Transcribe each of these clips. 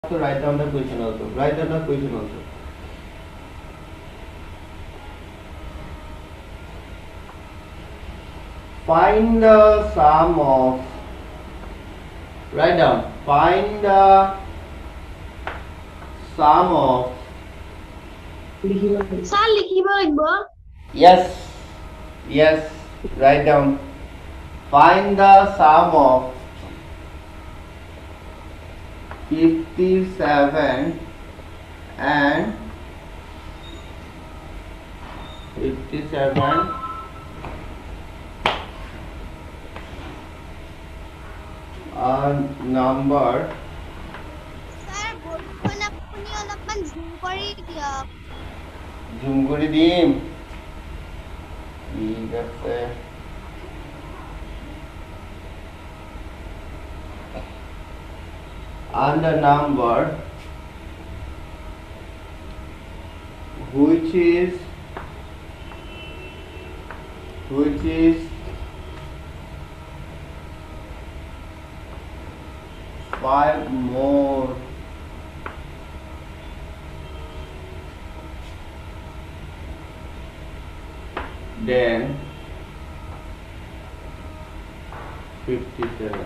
to write down the question also. Write down the question also. Find the sum of. Write down. Find the sum of. Sir লিখিব লাগিব Yes. Yes. Write down. Find the sum of 57 and 57 are number. Sir বলুন আপুনি অলপমান জুম কৰি দিয়ক জুম কৰি দিম ঠিক আছে and the number which is 5 more than 57.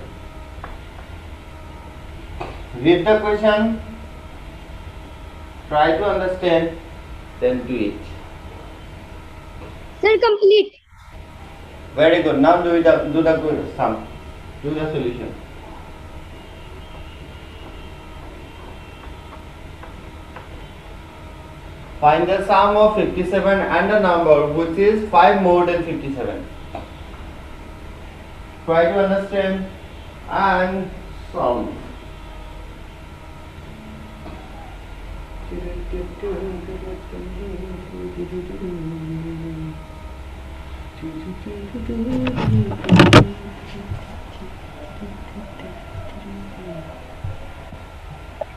Read the question, try to understand, then do it. Sir complete Very good. Now do the good sum. Do the solution. Find the sum of 57 and a number which is 5 more than 57. Try to understand and solve.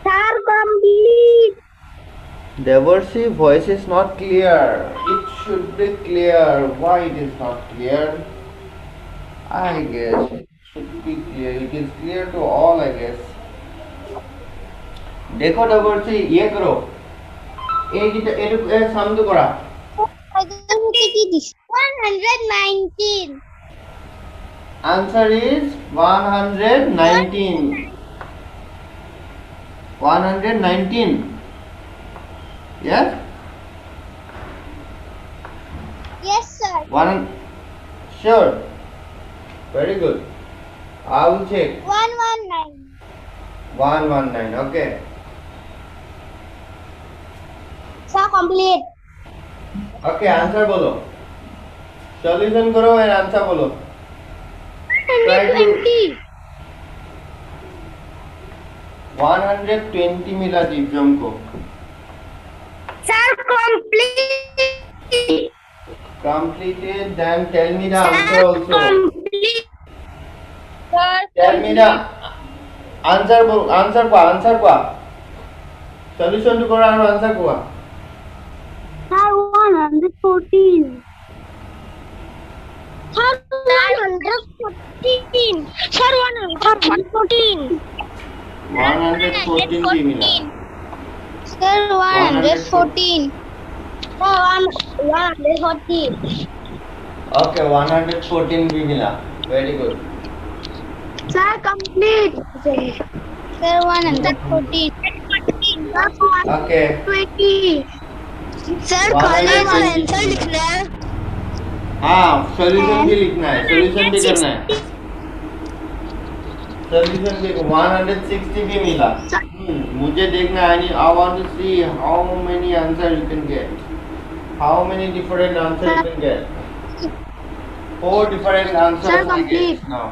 Sir complete Devarshi, voice is not clear. It should be clear. Why it is not clear? I guess it should be clear. It is clear to all, I guess. देखो देवर्षि ये करो ये समझो करा কি দিছ 119 answer is 119 119 yes yes sir one sure very good I will check 119 119 okay sir complete okay answer बोलो solution करो और answer बोलो 120 120 मिला दिव्यम को sir complete completed then tell me the answer also complete tell me the answer answer quoi solution to करो और answer quoi sir 114 sir 114 sir 114 114 की मिला Sir, 114. Sir, 114. okay 114 भी मिला very good Sir, complete. Sir, 114. okay 20. Sir, खाली answer लिखना है. हाँ solution भी लिखना है solution भी करना है solution भी 160 भी मिला मुझे देखना है I want to see how many answer you can get how many different answer you can get 4 different answers Sir, I complete. get now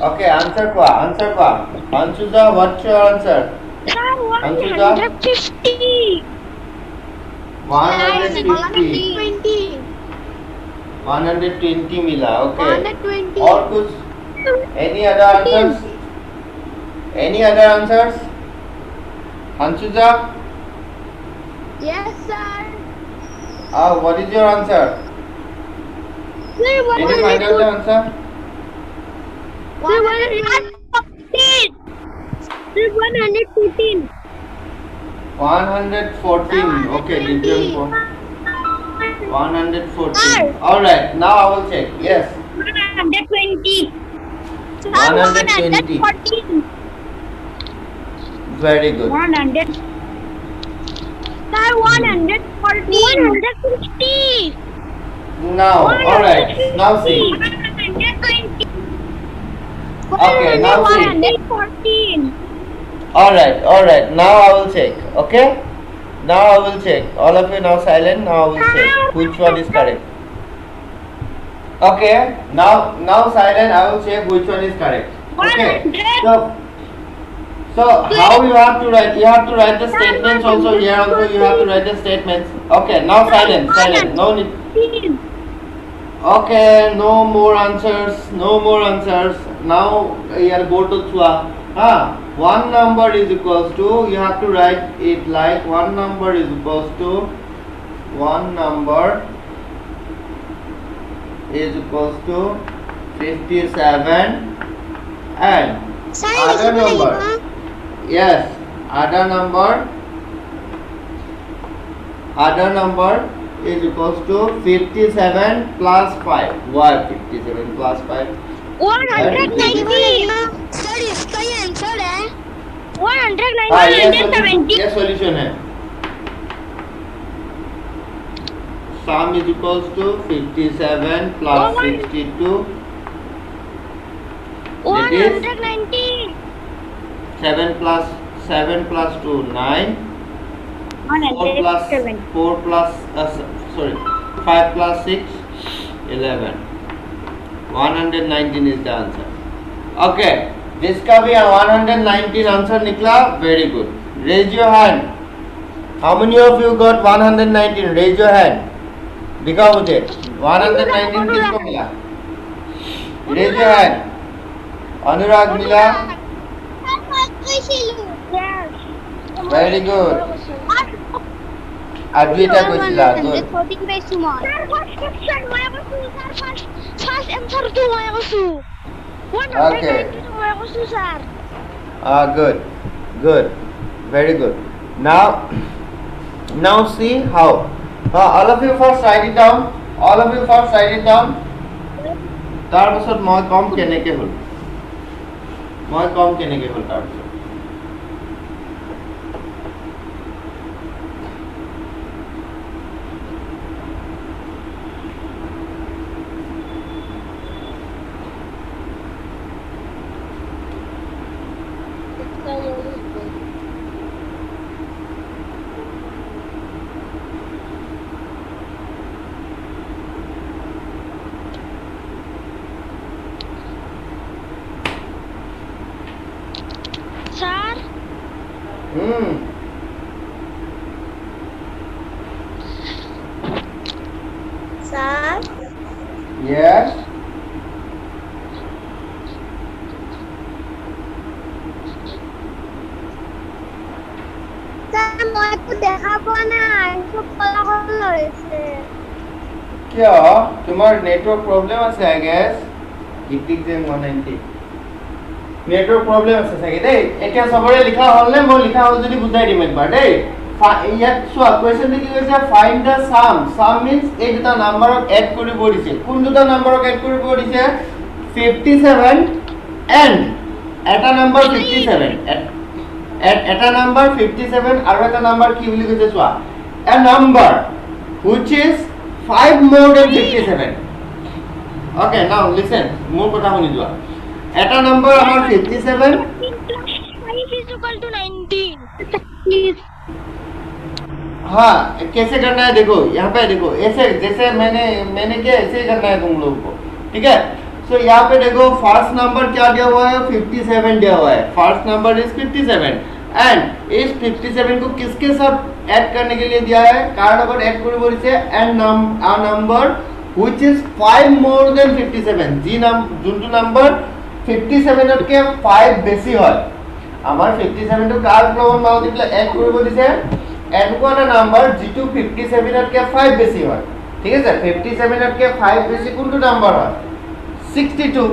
okay answer quoi Anshuja what's your answer Sir, Anshuja 150. 150 120 मिला okay 120. और कुछ any other answers Anshuja Yes, sir. what is your answer Sir, can you find out the answer 115. 114. 114. Okay, different for 114. Sir. All right, now I will check. Yes, 120. 120. 114. Very good. 100. Sir, 114. 150. Now, all right. Now see. 120. Okay, now see. 114. All right. Now I will check. Okay. Now I will check. All of you now silent. Now I will check which one is correct. Okay. Now silent. I will check which one is correct. Okay. So how you have to write? You have to write the statements also. Here also you have to write the statements. Okay. Now silent. No need. Okay. No more answers. Now here go to Chua. One number is equals to, you have to write it like one number is equals to 57 and other number. Yes, other number is equals to 57 plus 5. Why 57 plus 5? 190. Sir, इसका ही answer है 190. ये solution है. Sum is equals to 57 plus 62. That is 190. 7 plus 2 9. 4 plus 5 plus 6 11. 119 is the answer. Okay, जिसका भी 119 answer निकला, very good. Raise your hand. How many of you got 119? Raise your hand. दिखाओ मुझे 119 किसको मिला? Raise your hand. अनुराग मिला? Very good. Advita কৈছিলা, good. Okay. Good. Very good. Now see how. All of you first write it down. তাৰ পাছত মই কম কেনেকে হ'ল তাৰ পাছত. Sir, Sir, Yes. Sir, মই একো দেখা পোৱা নাই, চব কলা কলা হৈছে. কিয় তোমাৰ নেটৱৰ্ক প্ৰব্লেম আছে আই গেছ. গীতিক যে 190 নেটৱৰ্ক প্ৰব্লেম আছে চাগে দেই. এতিয়া সবৰে লিখা হ'ল নে? মই লিখা হ'ল যদি বুজাই দিম একবাৰ দেই. ইয়াত চোৱা কুৱেশ্যনটো কি কৈছে, find the sum. Sum means এই দুটা নাম্বাৰক এড কৰিব দিছে. কোন দুটা নাম্বাৰক এড কৰিব দিছে? 57 এণ্ড এটা নাম্বাৰ 57. এটা নাম্বাৰ 57 আৰু এটা নাম্বাৰ কি বুলি কৈছে চোৱা, এ number which is 5 more than 57. Okay, now listen, মোৰ কথা শুনি যোৱা. এটা নাম্বাৰ আমাৰ 57 5 is equal to 19. Please. हाँ, कैसे करना है देखो, यहाँ पे देखो, ऐसे जैसे मैंने किया ऐसे ही करना है तुम लोगों को, ठीक है? सो यहाँ पे देखो फर्स्ट नंबर क्या दिया हुआ है, 57 दिया हुआ है. फर्स्ट नंबर इज 57 एंड इस 57 को किसके साथ ऐड करने के लिए दिया है? कारण अगर ऐड कर बोली से end number which is 5 more than 57. जी যোনটো নাম্বার 57 তকে 5 বেশি হয়, আমার 57 টো কার লগত মাল্টিপ্লাই এড কৰিব দিছে এনেকুৱা এটা নাম্বাৰ যিটো 57 তকে 5 বেশি হয়. ঠিক আছে, 57 তকে 5 বেশি কোনটো নাম্বাৰ হয়? 62.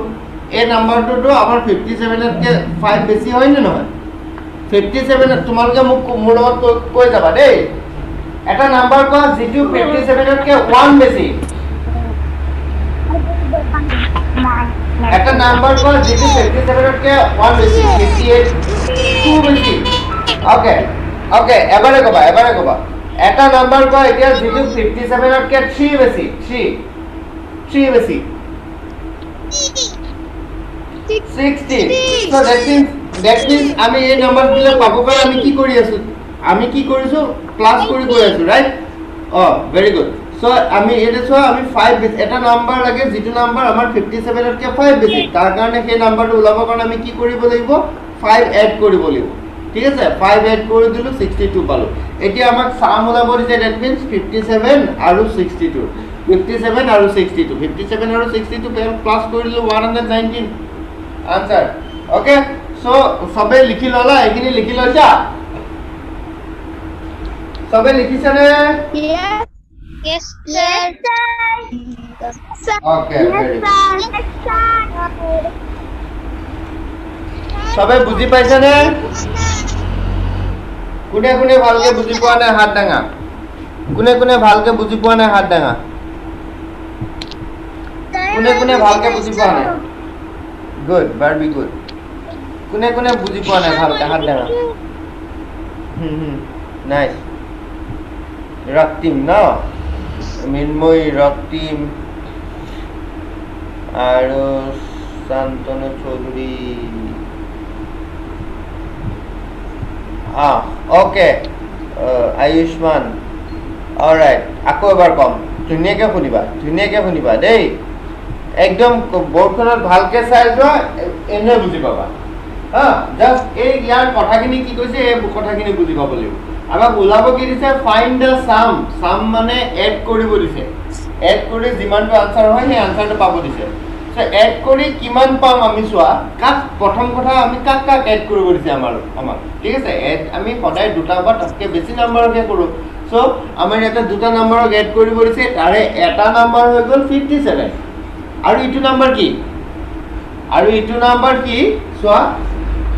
এই নাম্বাৰটো আমাৰ 57 তকে 5 বেশি হয় নে নহয়? 57 তোমালোকে মোক মোৰ লগত কৈ যাবা দেই এটা নাম্বাৰ কোৱা যিটো 57 তকৈ 1 বেছি একটা নাম্বাৰ কোৱা যিটো 57 তকৈ 1 বেছি 58 2 বেছি ওকে ওকে এবারে কবা এটা নাম্বার কোৱা এতিয়া যিটো 57 তকৈ 3 বেছি 3 বেছি 60 so that means আমি এই নাম্বার বিলাক পাব কাৰণে আমি কি কৰি আছো আমি কি কৰিছো প্লাস কৰি গৈ আছো ৰাইট ভেরি গুড সো আমি এটা সো আমি 5 বেছি এটা নাম্বার লাগে যেটো নাম্বার আমাৰ 57 তকৈ 5 বেছি তাৰ কাৰণে সেই নাম্বাৰটো ওলাব কাৰণে আমি কি কৰিব লাগিব 5 এড কৰিব লাগিব ঠিক আছে 5 এড কৰি দিলো 62 পালো এতিয়া আমাক সাম ওলাব দিছে দ্যাট মিন্স 57 আৰু 62 57 আৰু 62 57 আৰু 62 প্লাস কৰি দিলো 119 आंसर ओके सो सबे लिखि लला एकिनि लिखि लइसा सबे लिखिছনে yes sir ओके सबे বুজি পাইছনে কোনে কোনে ভালকে বুজি পোৱা নাই হাত ডাঙা কোনে কোনে ভালকে বুজি পোৱা নাই হাত ডাঙা কোনে ভালকে বুজি পোৱা নাই Good, very good. কোনে কোনে বুজি পোৱা নাই ভালকে হাত ডাঙা নাইস ৰক্তিম না মিনময় ৰক্তিম আৰ শান্তনু চৌধুৰী ওকে আয়ুষ্মান অলৰাইট আকৌ এবাৰ কম ধুনীয়াকৈ শুনিবা দেই একদম বৰ্ডখনত ভালকে চাই যোৱা এনে বুজি পাবা জাস্ট এই ইয়াৰ কথাখিনি কি কৈছে এই কথাখিনি বুজি পাব লাগিব আমাক ওলাব কি দিছে ফাইন্ড দ্য সাম মানে এড কৰিব দিছে এড কৰি যিমানটো আনসাৰ হয় সেই আনসাৰটো পাব দিছে সো এড কৰি কিমান পাম আমি চোৱা কাক প্ৰথম কথা আমি কাক এড কৰিব দিছে আমাক ঠিক আছে এড আমি সদায় দুটা বা তাতকৈ বেছি নাম্বাৰকে কৰো সো আমাৰ ইয়াতে দুটা নাম্বাৰক এড কৰিব দিছে তাৰে এটা নাম্বাৰ হৈ গ'ল 57 আৰু ইটো নাম্বাৰ কি so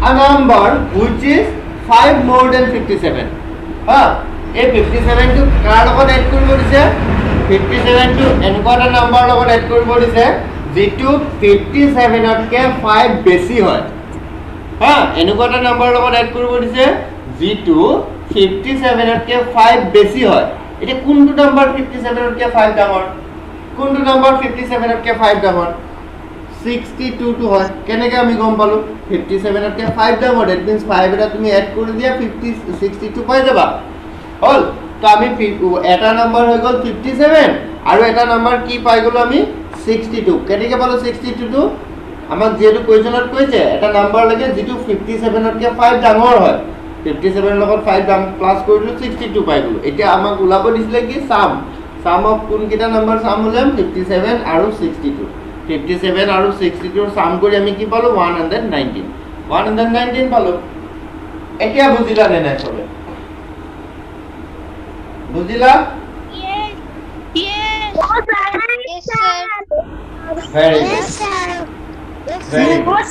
a number which is 5 more than 57 এই 57 টো কাৰ লগত এড কৰিব দিছে 57 টো এনেকুৱা এটা নাম্বাৰ লগত এড কৰিব দিছে যেটো 57 তকৈ 5 বেছি হয় এনেকুৱা এটা নাম্বাৰ লগত এড কৰিব দিছে যেটো 57 তকৈ 5 বেছি হয় এটা কোনটো নাম্বাৰ 57 তকৈ 5 ডাঙৰ কোনটো নাম্বাৰ 57 তকৈ 5 ডাঙৰ 62 টো হয় কেনেকৈ আমি গম পালো 57 তকৈ 5 ডাঙৰ দ্যাট মিন্স 5 এটা তুমি এড কৰি দিয়া 62 পাই যাবা হল তো আমি এটা নাম্বাৰ হৈ গ'ল 57 আৰু এটা নাম্বাৰ কি পাই গ'লো আমি 62 কেনেকৈ পালো 62 টো আমাক যেটো কোৱেশ্যনত কৈছে এটা নাম্বাৰ লাগে যেটো 57 তকৈ 5 ডাঙৰ হয় 57 লগত 5 ডাঙৰ প্লাস কৰিলো 62 পাই গ'লো এতিয়া আমাক ওলাব দিছিলে কি সাম অফ কোনকেইটা নাম্বাৰ সাম উলাম 57 আৰু 62 57 আৰু 62 সাম কৰি আমি কি পালো 119 পালো এতিয়া বুজিলা নে নাই সবে বুজিলা yes sir very good yes sir very good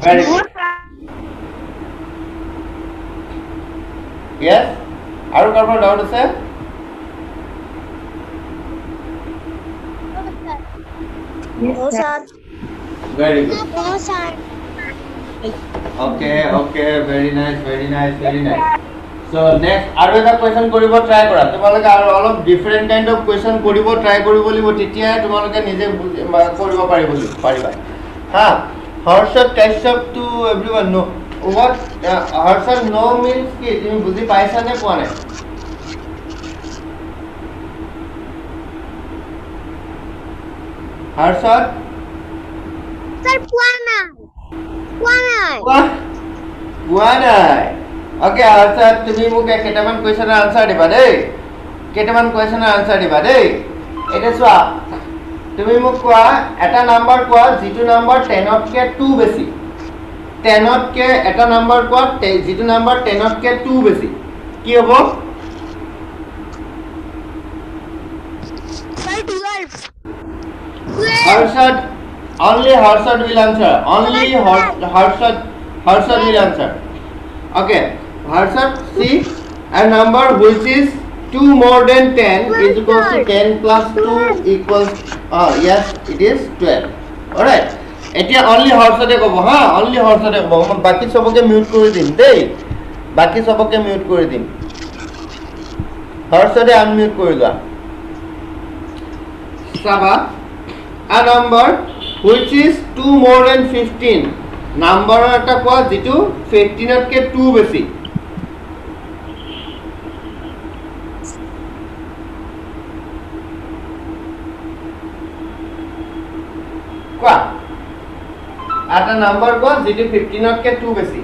very good yes আৰু কাৰোবাৰ ডাউট আছে no sir very good no sir okay very nice so next আৰু এটা কোৱেশ্যন কৰিব ট্ৰাই কৰা তোমালোকে আৰু অলপ ডিফাৰেন্ট কাইন্ড অফ কোৱেশ্যন কৰিব ট্ৰাই কৰিব লাগিব তেতিয়া তোমালোকে নিজে কৰিব পাৰিবা Harshad Kashyap to everyone know what Harshad know means কি তুমি বুজি পাইছা নে পোৱা নাই হৰ্ষদ sir পোৱা নাই ওকে হৰ্ষদ তুমি মোক কেইটামান কোৱেশ্যনৰ আনসাৰ দিবা দেই এটা চোৱা তুমি মোক কোৱা এটা নাম্বাৰ কোৱা যেটো নাম্বাৰ 10 তকৈ 2 বেছি 10 তকৈ এটা নাম্বাৰ কোৱা যেটো নাম্বাৰ 10 তকৈ 2 বেছি কি হ'ব sir 12 Harshad, only Harshad will answer. Only Harshad Harshad will answer. Okay, Harshad, see a number which is 2 more than 10 is equals to 10 plus 2 equals, yes, it is 12. Alright. এতিয়া only Harshade কব হা, only Harshade কব, বাকি সবকে mute কৰি দিম দেই, বাকি সবকে মিউট কৰি দিম। Harshade unmute কৰি লোৱা। চাবা, a number which is 2 more than 15, নাম্বাৰৰ এটা কোৱা যেটো 15 তকে 2 বেছি। কোৱা, এটা নাম্বাৰ কোৱা যেটো 15 তকে 2 বেছি।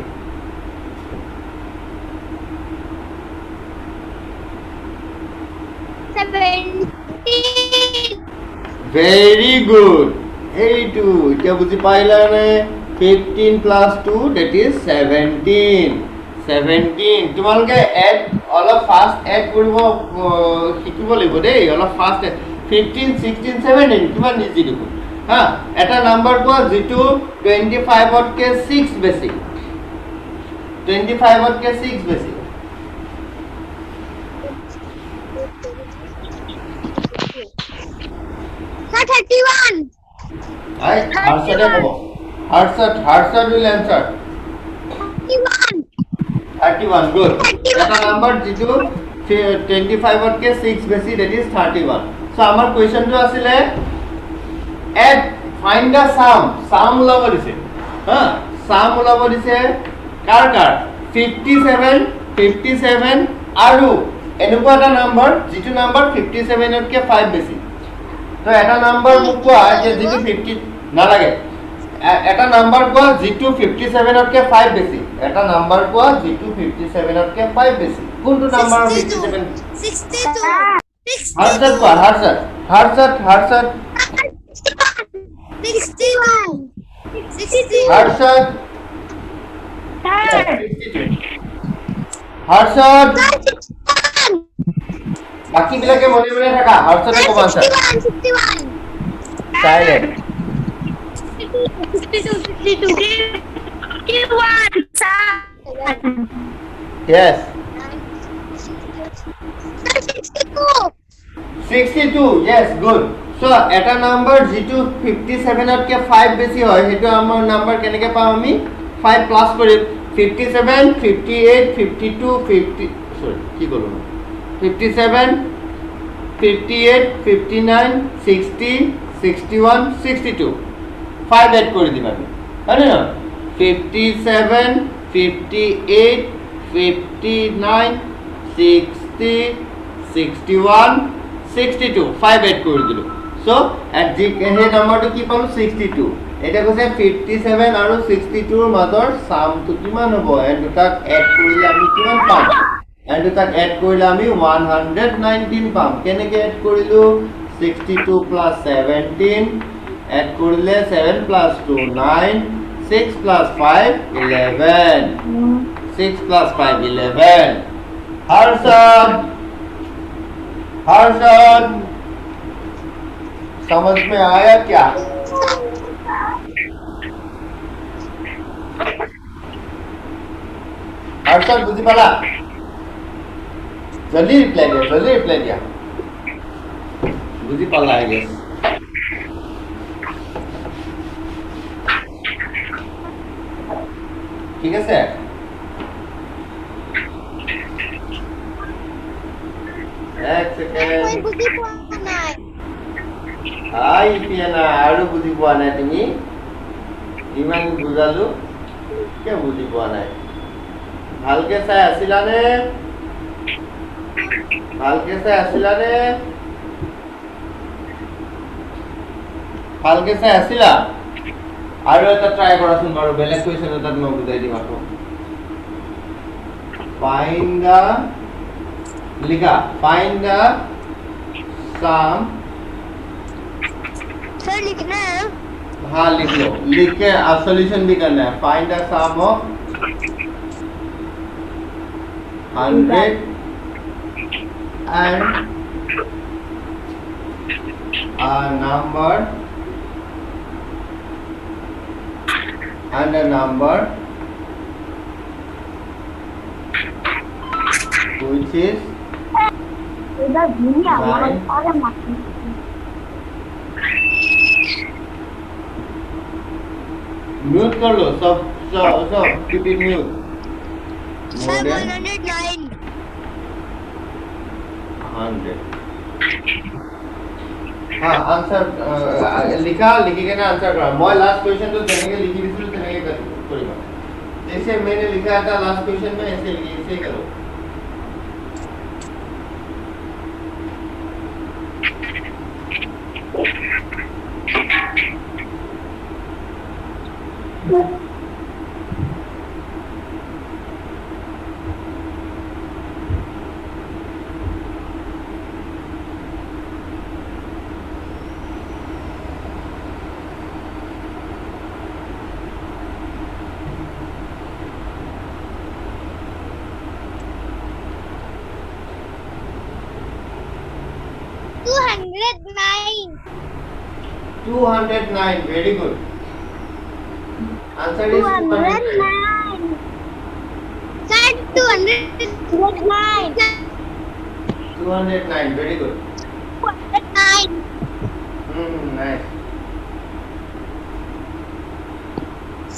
Very good. এইটো এতিয়া বুজি পাইলানে? 15 plus 2 that is 17. 17 তোমালোকে এড অলপ ফাস্ট এড কৰিব শিকিব লাগিব দেই, অলপ ফাস্ট। 15 16 17 কিমান ইজি দেখোন হা। এটা নাম্বার কোৱা যেটো 25 তকে 6 বেছি, 25 তকে 6 বেছি। Sir, 31. Harshad কব। Harshad will answer. 31. 31 good. এটা নাম্বার যেটো 25 তকে 6 বেছি, that is 31. So আমাৰ কোৱেশ্চনটো আছিলে add find the sum ওলাব দিছে হা, sum ওলাব দিছে কাৰ 57 57 আৰু এনেকুৱা এটা নাম্বাৰ যেটো নাম্বাৰ 57 তকে 5 বেছি। তো এটা নাম্বাৰ মোক কোৱা যে যেটো 50 নালাগে, এটা নাম্বাৰ কোৱা যেটো 57 তকে 5 বেছি, এটা নাম্বাৰ কোৱা যেটো 57 তকে 5 বেছি। কোনটো নাম্বাৰ 57? 62. Harshad কোৱা, Harshad 61. Harshad Sir. 62 Harshad বাকি বিলাকে মনে মনে থাকা, Harshad কব answer। 61. Silent। 61. Sir. Yes। 62. 62 yes good। So এটা নাম্বার যেটো 57 তকে 5 বেছি হয় হেতু আমাৰ নাম্বাৰ কেনেকে পাম আমি? 5 প্লাস কৰি 57 58 52 50 সরি কি করব 57 58 59 60 61 62 5 এড করে দিবা আমি, তাই না? 57 58 59 60 61 62 5 এড করে দিলো। সো এট জি হে নাম্বাৰটো কি পালো 62। এটা কৈছে 57 আৰু 62 ৰ মাজৰ সামটো কিমান হ'ব? এন দুটাক এড কৰিলে আমি কিমান পাম? এন দুটাক এড কৰিলে আমি 119 পাম। কেনেকে এড কৰিলো? 62 plus 17 এড কৰিলে 7 plus 2 9 6 plus 5 11 6 plus 5 11 Harshad समझ में आया क्या? Harshad बुझी पाला? जल्दी रिप्लाई दिया बुझी पाला आई गेस। ठीक है सर, एक सेकेंड। हाय पियाना आरो बुझी পোৱা নাই তুমি? ইমান বুজালো কে বুঝি পোৱা নাই? ভালকে চাই আছিলানে? ভালকে চাই আছিলা? আৰু এটা ট্ৰাই কৰাচোন বাৰু, বেলেগ কোৱেশ্চন এটা মই বুজাই দিম আকৌ। ফাইন্ড দা लिखा फाइंड द सम। सर लिखना है? हाँ लिख लो, लिख के सॉल्यूशन भी करना है। Find the sum of 100 and a number and a number which is इधर दुनिया Nine. अरे माफी म्यूट कर लो सब सब सब keep it mute sir more than 109 100 हाँ आंसर लिखा लिखी के ना आंसर करा मैं लास्ट क्वेश्चन तो देने के लिखी दिसलो देने के करिबा जैसे मैंने लिखा था लास्ट क्वेश्चन में ऐसे लिखिए ऐसे करो $209 209 very good answer is 209 Sir 209 209 very good 209 nice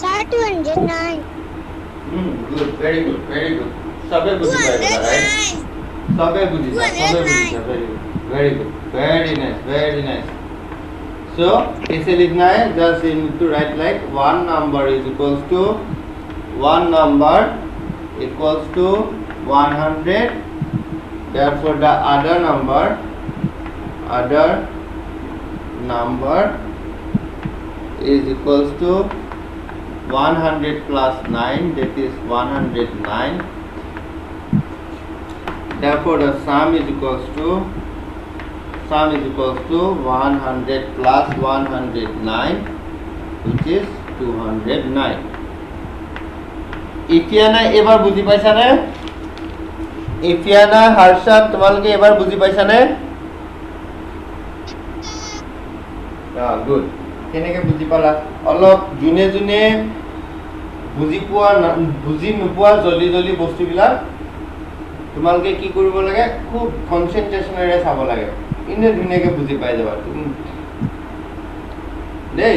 Sir 209 good very good सबे बुझी पाएगा राइट सबे बुझी very good very nice so कैसे लिखना है just you need to write like one number is equals to 100 therefore the other number is equals to 100 plus 9 that is 109 therefore the sum is equals to 100 plus 109 which is 209 ইফিয়ানা এবার বুঝি পাইছা নে ইফিয়ানা হর্ষদ তোমালকে এবার বুঝি পাইছা নে গুড কেনেকে বুঝি পালা অলপ জুনে জুনে বুঝি নোপোৱা জলদি জলদি বস্তুবিলাক তোমালকে কি কৰিব লাগে খুব কনসেন্ট্ৰেশনেৰে চাব লাগে ইনে ধুনীয়াকে বুজি পাই যাবা দেই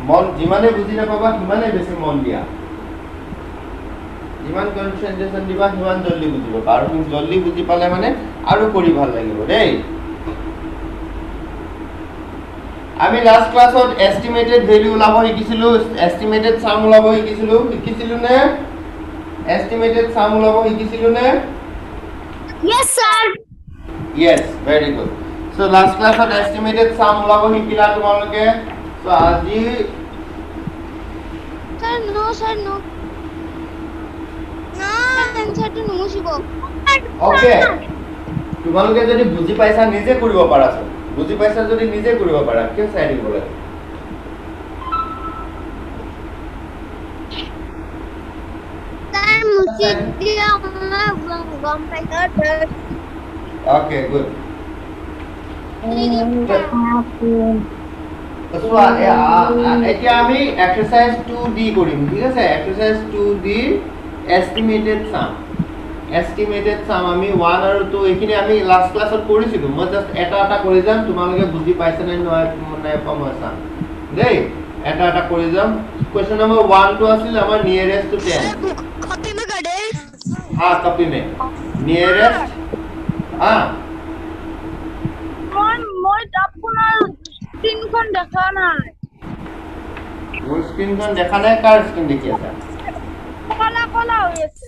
মন যিমানে বুজি নাপাবা সিমানে বেছি মন দিয়া যিমান কনসেন্ট্রেশন দিবা সিমান জলদি বুজিব আৰু তুমি জলদি বুজি পালে মানে আৰু কৰি ভাল লাগিব দেই আমি লাস্ট ক্লাসত এস্টিমেটেড ভ্যালু ওলাব শিকিছিলো এস্টিমেটেড সাম ওলাব শিকিছিলো নে এস্টিমেটেড সাম ওলাব শিকিছিলো নে Yes sir yes very good so last class of estimated sum ওলাব শিকিলা তোমালোকে so আজি sir no answer to নুমুছিব okay তোমালোকে যদি বুজি পাইছা নিজে কৰিব পাৰা বুজি পাইছা যদি নিজে কৰিব পাৰা কি চাই দিব লাগে sir মুছি দিয়া গম পাইছা okay good এতিয়া আমি এক্সারসাইজ 2D কৰিম ঠিক আছে এক্সাৰসাইজ 2D এস্টিমেটেড সাম আমি 1 আৰু 2 এখিনি আমি লাস্ট ক্লাসত কৰিছিলো মই জাস্ট এটা কৰি যাম তোমালোকে বুজি পাইছা নে নাই পামছা দেই এটা কৰি যাম क्वेश्चन नंबर 1 2 আছিল আমাৰ নিয়ারেস্ট টু 10 कॉपी में कर दे हां कॉपी में नियरेस्ट हां মই আপোনাৰ স্ক্ৰীনখন দেখা নাই মোৰ স্ক্ৰীনখন দেখা নাই কাৰ স্ক্ৰীন দেখি আছা কলা কলা হৈ আছে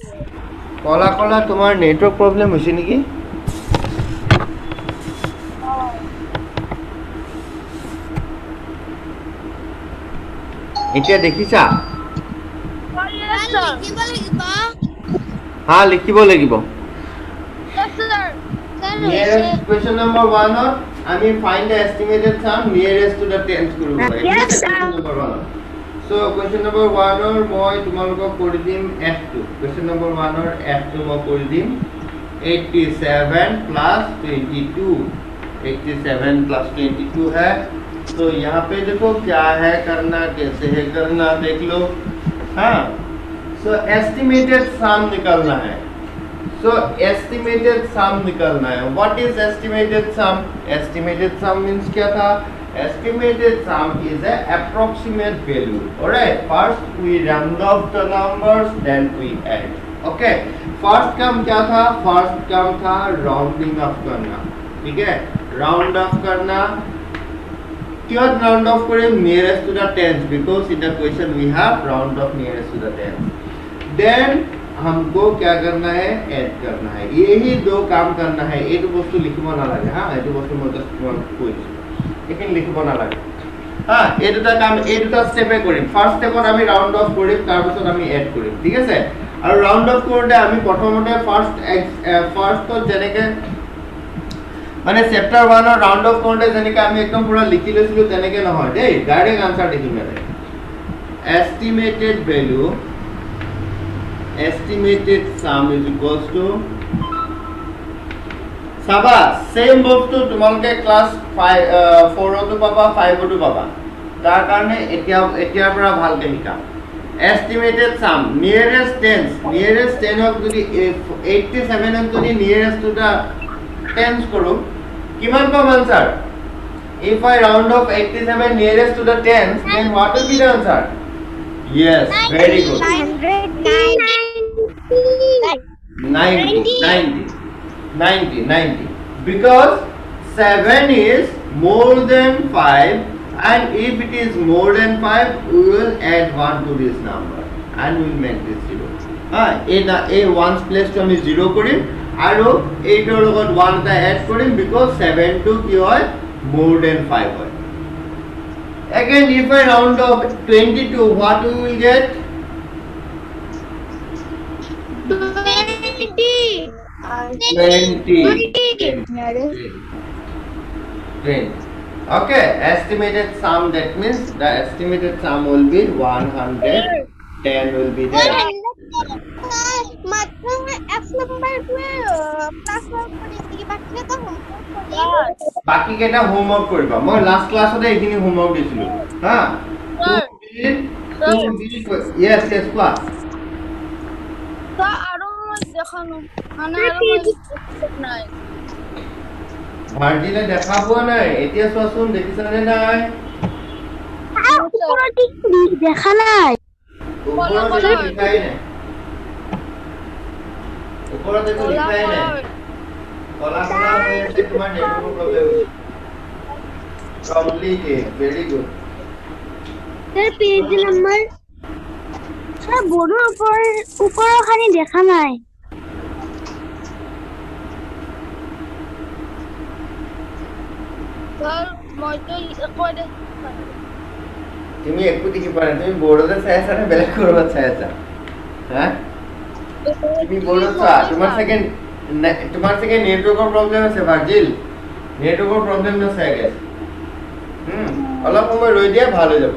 কলা তোমাৰ নেটৱৰ্ক প্ৰবলেম হৈছে নেকি এতিয়া দেখিছা हां লিখিব লাগিব nearest question number 1 আমি find the estimated sum nearest to the 10th কৰিব লাগে Yes, sir. number 1 so question number 1 মই তোমালোকক কৰি দিম f2 question number 1 f2 মই কৰি দিম 87 plus 22 87 plus 22 है तो यहाँ पे देखो क्या है करना कैसे है करना देख लो हाँ सो एस्टिमेटेड सम निकालना है So estimated sum निकालना है. What is estimated sum? Estimated sum means क्या था? Estimated sum is a approximate value. Alright. First we round off the numbers, then we add. Okay. First काम क्या था? First काम था rounding off करना. ठीक है? Round off करना. क्यों round off करें? Nearest to the tens, because in the question we have round off nearest to the tens. Then हमको क्या करना है? ऐड करना है. यही दो काम करना है. एक वस्तु लिखबो ना लगे. हां एक वस्तु মই জাস্ট কৈছো. लेकिन लिखबो ना लगे. हां এই দুটা কাম এই দুটা স্টেপে কৰিম. ফাৰ্স্ট স্টেপত আমি ৰাউন্ড অফ কৰিম, তাৰ পিছত আমি এড কৰিম. ঠিক আছে? আৰু ৰাউন্ড অফ কৰোতে আমি প্ৰথমতে ফাৰ্স্টত যেনেকে মানে চেপ্টাৰ 1 ৰ ৰাউন্ড অফ কৰোতে যেনেকে আমি একদম পুৰা লিখি লৈছিলো তেনেকে নহয় দেই. ডাইৰেক্ট আনসাৰ দেখিম মানে. Estimated sum is equals to Saba, same বস্তু তোমালোকে ক্লাস 4 তো পাবা 5 তো পাবা তাৰ কাৰণে এতিয়াৰ পৰা ভালকে শিকা estimated sum nearest tens of যদি 87 ক যদি nearest to the tens কৰো কিমান পাম answer if I round off 87 nearest to the tens then what will be the answer yes very good 90 because 7 is more than 5 and if it is more than 5 we will add 1 to this number and we will make this 0 a ones place to আমি 0 কৰিম আৰু 8 ৰ লগত 1 টা add কৰিম because 7 to কি হয় more than 5 হয় again if I round off 22 what we will get 20. Okay, estimated sum, that means the estimated sum will be 110 will be there. বাকি কেটা হোমওয়ার্ক কৰিবা মই লাস্ট ক্লাসতে এইখিনি হোমওয়াৰ্ক দিছিলো হা yes কোৱা দেখানো মানে আৰু নাই ভাৰ্জিলে দেখা পোৱা নাই এতিয়া চোৱাচোন দেখিছানে নাই ওপৰতে দেখা নাই ওপৰতে দেখাই নাই ওপৰতে তো দেখাই নাই কলা কলা হৈ আছে তোমাৰ network problem completed very good sir page number sir বোৰ্ডৰ ওপৰৰ খানি দেখা নাই স্যাৰ মই তো কৈ দে তুমি একো দেখি পাৰা তুমি বোৰ্ডতে চাই আছা নে বেলেগ কৰবাত চাই আছা হা তুমি বোৰ্ডত চোৱা তোমাৰ চাগে নেটৱৰ্কৰ প্ৰবলেম আছে ভাৰ্জিল নেটৱৰ্কৰ প্ৰবলেম আছে আগে অলপ সময় ৰৈ দিয়া ভাল হৈ যাব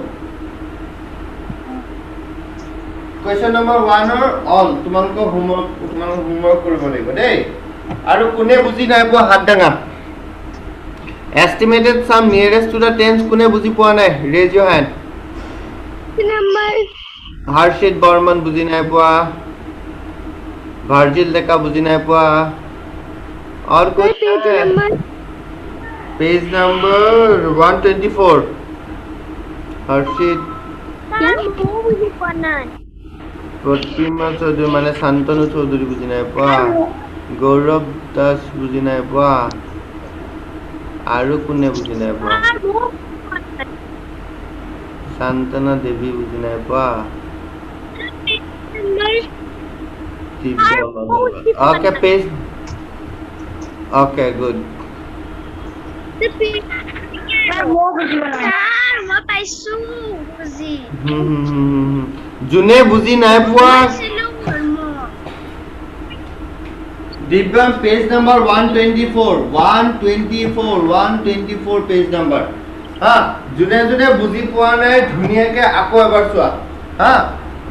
question number 1 or all তোমালোকৰ হোমৱৰ্ক কৰিব লাগিব দেই আৰু কোনে বুজি নাই পোৱা হাত ডাঙা estimated sum nearest to the tens কোনে বুজি পোৱা নাই raise your hand নাম্বাৰ হৰ্ষিত বৰ্মন বুজি নাই পোৱা ভাৰ্জিল ডেকা বুজি নাই পোৱা और कोई पेज नंबर 124 हर्षित বুজি পোৱা নাই प्रतिमा चौधरी माने शांतनु चौधरी बुझी নাই পোৱা गौरव दास बुझी নাই পোৱা আৰু কোনে বুঝি নাই পোৱা শান্তনা দেৱী বুঝি নাই পোৱা ओके पेज ओके गुड যোনে বুজি নাই পোৱা दिव्यांग पेज नंबर 124 पेज नंबर हां जुने जुने बुझी পোৱা নাই ধুনিয়াকে আকৌ এবাৰ চোৱা हां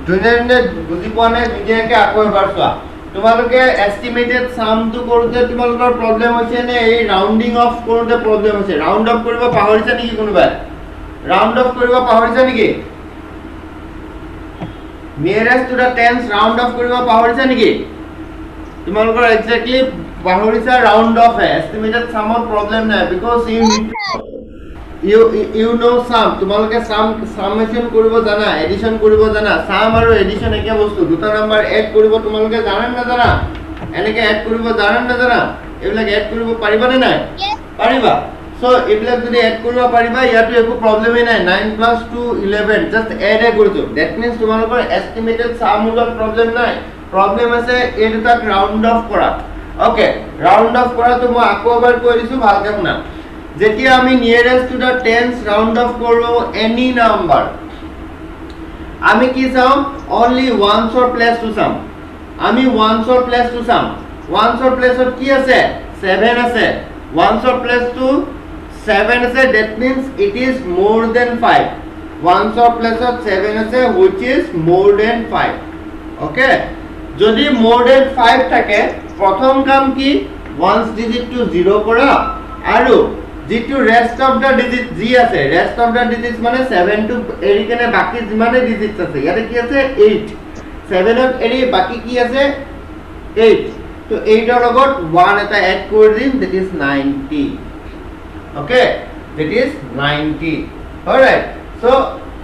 जुने जुने বুঝি পোৱা নাই ধুনিয়াকে আকৌ এবাৰ চোৱা তোমালোকে এস্টিমেটেড সাম তো কৰোতে তোমালোকৰ প্ৰবলেম হৈছে নে এই ৰাউন্ডিং অফ কৰোতে প্ৰবলেম হৈছে ৰাউন্ড অফ কৰিব পাহৰিছা নেকি কোনোবা ৰাউন্ড অফ কৰিব পাহৰিছা নেকি nearest two the tense round of কৰিব পাহৰিছা নেকি তোমালোকৰ এক্স্যাক্টলি পাহৰিছা ৰাউন্ড অফ হে এস্টিমেটেড সামৰ প্ৰবলেম নাই বিকজ you know sum তোমালোকে সামেশন কৰিব জানা এডিশন কৰিব জানা সাম আৰু এডিশন একে বস্তু দুটা নাম্বাৰ এড কৰিব তোমালোকে জানা না জানা এনেকে এড কৰিব জানা না জানা এইবিলাক এড কৰিব পাৰিবা নে নাই পাৰিবা সো এইবিলাক যদি এড কৰিব পাৰিবা ইয়াতো একো প্ৰবলেমই নাই 9 + 2 11 জাস্ট এড কৰিছো দ্যাট মিন্স তোমালোকৰ এস্টিমেটেড সাম ওলৰ প্ৰবলেম নাই প্ৰবলেম আছে এই দুটাক ৰাউন্ড অফ কৰা ওকে ৰাউন্ড অফ কৰাটো মই আকৌ এবাৰ কৈ দিছো ভালকে শুনা যেতিয়া আমি nearest to the tens round off করব এনি নাম্বার আমি কি চাও only ones or place to some আমি ones or place to some ones or প্লেসত কি আছে 7 আছে ওয়ান্স অর প্লেস টু 7 আছে that means it is more than 5 ones or প্লেসত 7 আছে which is more than 5 okay যদি মোর দেন 5 থাকে প্রথম কাম কি ওয়ান্স ডিজিট টু 0 কৰা আৰু যেটো rest of the digit G আছে ৰেস্ট অফ দা ডিজিটস মানে 7 টু এৰি কেনে বাকি যিমানে ডিজিটস আছে ইয়াতে কি আছে 8 7 ত এৰি বাকি কি আছে 8 তো 8 ৰ লগত 1 এটা এড কৰি দিম that is 90 okay that is 90 alright so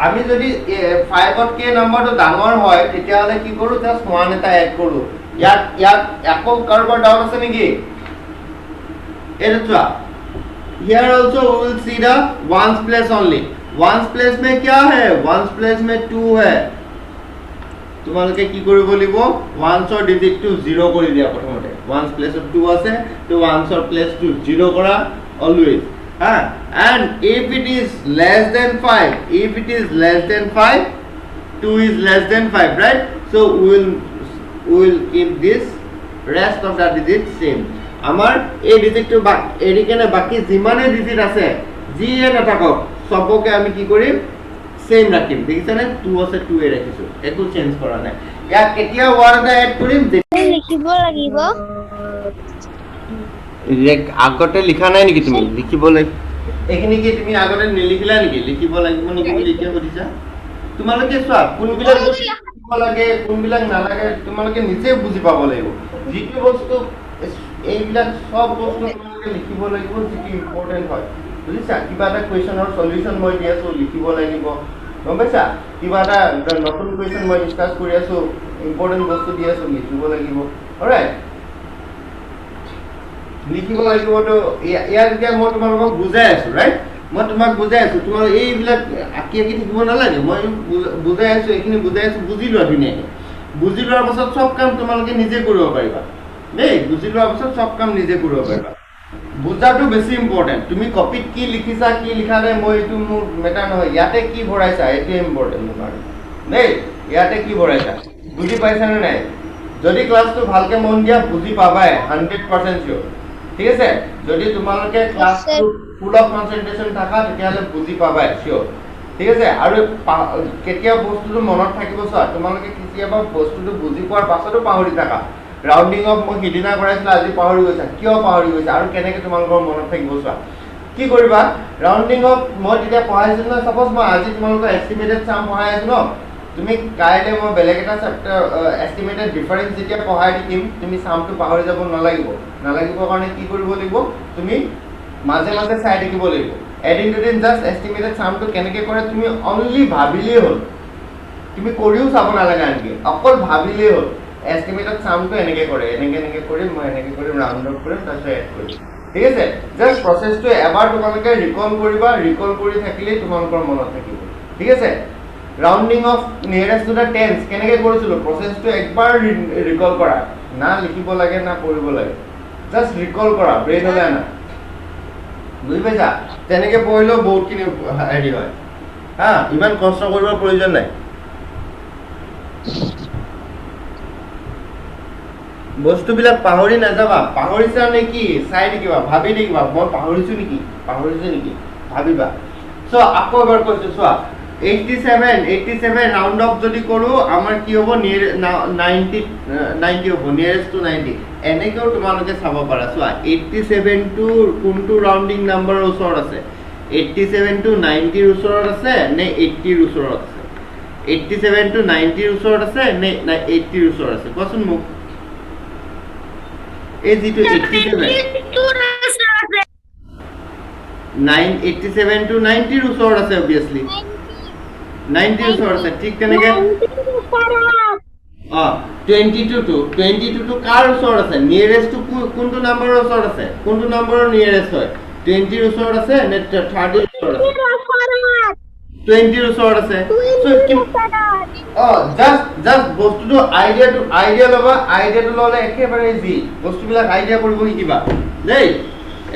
আমি যদি 5 ত কে নম্বৰটো ডাঙৰ হয় তেতিয়া হলে কি কৰো জাস্ট 1 এটা এড কৰো ইয়াত আকৌ কাৰোবাৰ ডাউট আছে নেকি এটা চোৱা Here also we will see the ones place only. Ones place में क्या है? Ones place में 2 है. তোমালোকে কি কৰিব লাগিব? ones or digit to 0 কৰি দিয়া প্ৰথমতে. ones place of 2 আছে তো ones or place to 0 কৰা always. And if it is less than 5, 2 is less than 5, right? So we will keep this rest of the digits same. আমার এই ডিজিটটো এৰি কেনে বাকি যিমানে ডিজিট আছে যিয়ে নাথাকক সবকে আমি কি কৰিম সেম ৰাখিম দেখিছানে 2 আছে 2 এ ৰাখিছো একো চেঞ্জ কৰা নাই ইয়াত কেতিয়া ওয়াৰ্ড এড কৰিম লিখিব লাগিব আগতে লিখা নাই নেকি তুমি লিখিব লাগিব এখিনি কি তুমি আগতে নিলিখিলা নেকি লিখিব লাগিব নেকি লিখে কৰিছা তোমালোকে চোৱা কোনবিলাক লিখিব লাগে কোনবিলাক নালাগে তোমালোকে নিজে বুজি পাব লাগিব যিটো বস্তু এইবিলাক সব বস্তু তোমালোকে লিখিব লাগিব যেটি ইম্পৰ্টেন্ট হয় বুজিছা কিবা এটা কোৱেশ্চনৰ সলিউশন মই দি আছো লিখিব লাগিব গম পাইছা কিবা এটা নতুন কোৱেশ্চন মই ডিসকাস কৰি আছো ইম্পৰ্টেন্ট বস্তু দি আছো লিখিব লাগিব অলৰাইট লিখিব লাগিব তো ইয়াৰ যে মই তোমালোকক বুজাই আছো ৰাইট মই তোমাক বুজাই আছো তোমাৰ এইবিলাক আকি থাকিব নালাগে মই বুজাই আছো এইখিনি বুজাই আছো বুজি লোৱা ধুনীয়াকৈ বুজি লোৱাৰ পাছত সব কাম তোমালোকে নিজে কৰিব পাৰিবা দেই বুজি লোৱাৰ পাছত সব কাম নিজে কৰিব পাৰিবা বুজাটো বেছি ইম্পৰ্টেন্ট তুমি কপিত কি লিখিছা কি লিখা নাই মই এইটো মোৰ মেটাৰ নহয় ইয়াতে কি ভৰাইছা এইটো ইম্পৰ্টেন্ট তোমাৰ দেই ইয়াতে কি ভৰাইছা বুজি পাইছা নে নাই যদি ক্লাছটো ভালকে মন দিয়া বুজি পাবাই 100% শিওর ঠিক আছে যদি তোমালোকে ক্লাছটো ফুল অফ কনসেন্ট্রেশন থাকা তেতিয়ালে বুজি পাবাই শিওর ঠিক আছে আৰু কেতিয়া বস্তুটো মনত থাকিব চোৱা তোমালোকে কেতিয়াবা বস্তুটো বুজি পোৱাৰ পাছতো পাহৰি থাকা ৰাউন্ডিং অফ মই হিদিনা কৰাইছিল আজি পাহৰি গৈছা কিয় পাহৰি গৈছা আৰু কেনেকৈ তোমালোকৰ মনত থাকিব চোৱা কি কৰিবা ৰাউন্ডিং অফ মই যেতিয়া পঢ়াইছিল ন সাপোজ মই আজি তোমালোকৰ এস্টিমেটেড সাম পঢ়াই আছো ন তুমি কাইলে মই বেলেগ এটা চেপ্টাৰ এস্টিমেটেড ডিফাৰেন্স যেতিয়া পঢ়াই দিম তুমি সামটো পাহৰি যাব নালাগিব কাৰণে কি কৰিব লাগিব তুমি মাজে মাজে চাই থাকিব লাগিব এদিন দুদিন জাস্ট এস্টিমেটেড সামটো কেনেকৈ কৰে তুমি অনলি ভাবিলেই হ'ল তুমি কৰিও চাব নালাগে আনকি অকল ভাবিলেই হ'ল এস্টিমেটেড সামটো এনেকৈ কৰে এনেকৈ কৰিম মই এনেকৈ কৰিম ৰাউন্ড অফ কৰিম তাৰপিছত এড কৰিম ঠিক আছে জাস্ট প্ৰসেসটো এবাৰ তোমালোকে ৰিকল কৰিবা ৰিকল কৰি থাকিলে তোমালোকৰ মনত থাকিব ঠিক আছে ৰাউন্ডিং অফ নিয়াৰেস্ট টু দা টেন্স কেনেকৈ কৰিছিলো প্ৰসেসটো একবাৰ ৰিকল কৰা না লিখিব লাগে না পঢ়িব লাগে জাস্ট ৰিকল কৰা ব্ৰেইনলৈ আনা বুজি পাইছা তেনেকৈ পঢ়িলেও বহুতখিনি হেৰি হয় ইমান কষ্ট কৰিবৰ প্ৰয়োজন নাই বস্তুবিলাক পাহৰি নাযাবা পাহৰিছা নেকি চাই দেখিবা ভাবি দেখিবা মই পাহৰিছো নেকি ভাবিবা সো আকৌ এবাৰ কৈছো চোৱা 87 ৰাউন্ড অফ যদি কৰো আমাৰ কি হ'ব 90 হ'ব নিয়াৰেস্ট টু 90 এনেকেও তোমালোকে চাব পাৰা চোৱা 87 টু কোনটো ৰাউন্ডিং নাম্বাৰৰ ওচৰত আছে 87 টু 90 ৰ ওচৰত আছে নে 80 ৰ ওচৰত আছে 87 টু 90 ৰ ওচৰত আছে নে 80 ৰ ওচৰত আছে কোৱাচোন মোক এই যিটো 87 987 to 90 ৰ ওচৰত আছে obviously 90 ৰ ওচৰত আছে ঠিক তেনেকে 22 to কাৰ ওচৰত আছে নিয়াৰেষ্ট টু কোনটো নম্বৰৰ ওচৰত আছে কোনটো নম্বৰৰ নিয়াৰেষ্ট হয় 20 ৰ ওচৰত আছে নে 30 ৰ ওচৰত আছে 20 ৰ ওচৰত আছে সো জাস্ট বস্তুটো আইডিয়া ল'বা আইডিয়াটো ল'লে একেবাৰে ইজি বস্তুবিলাক আইডিয়া কৰিব শিকিবা দেই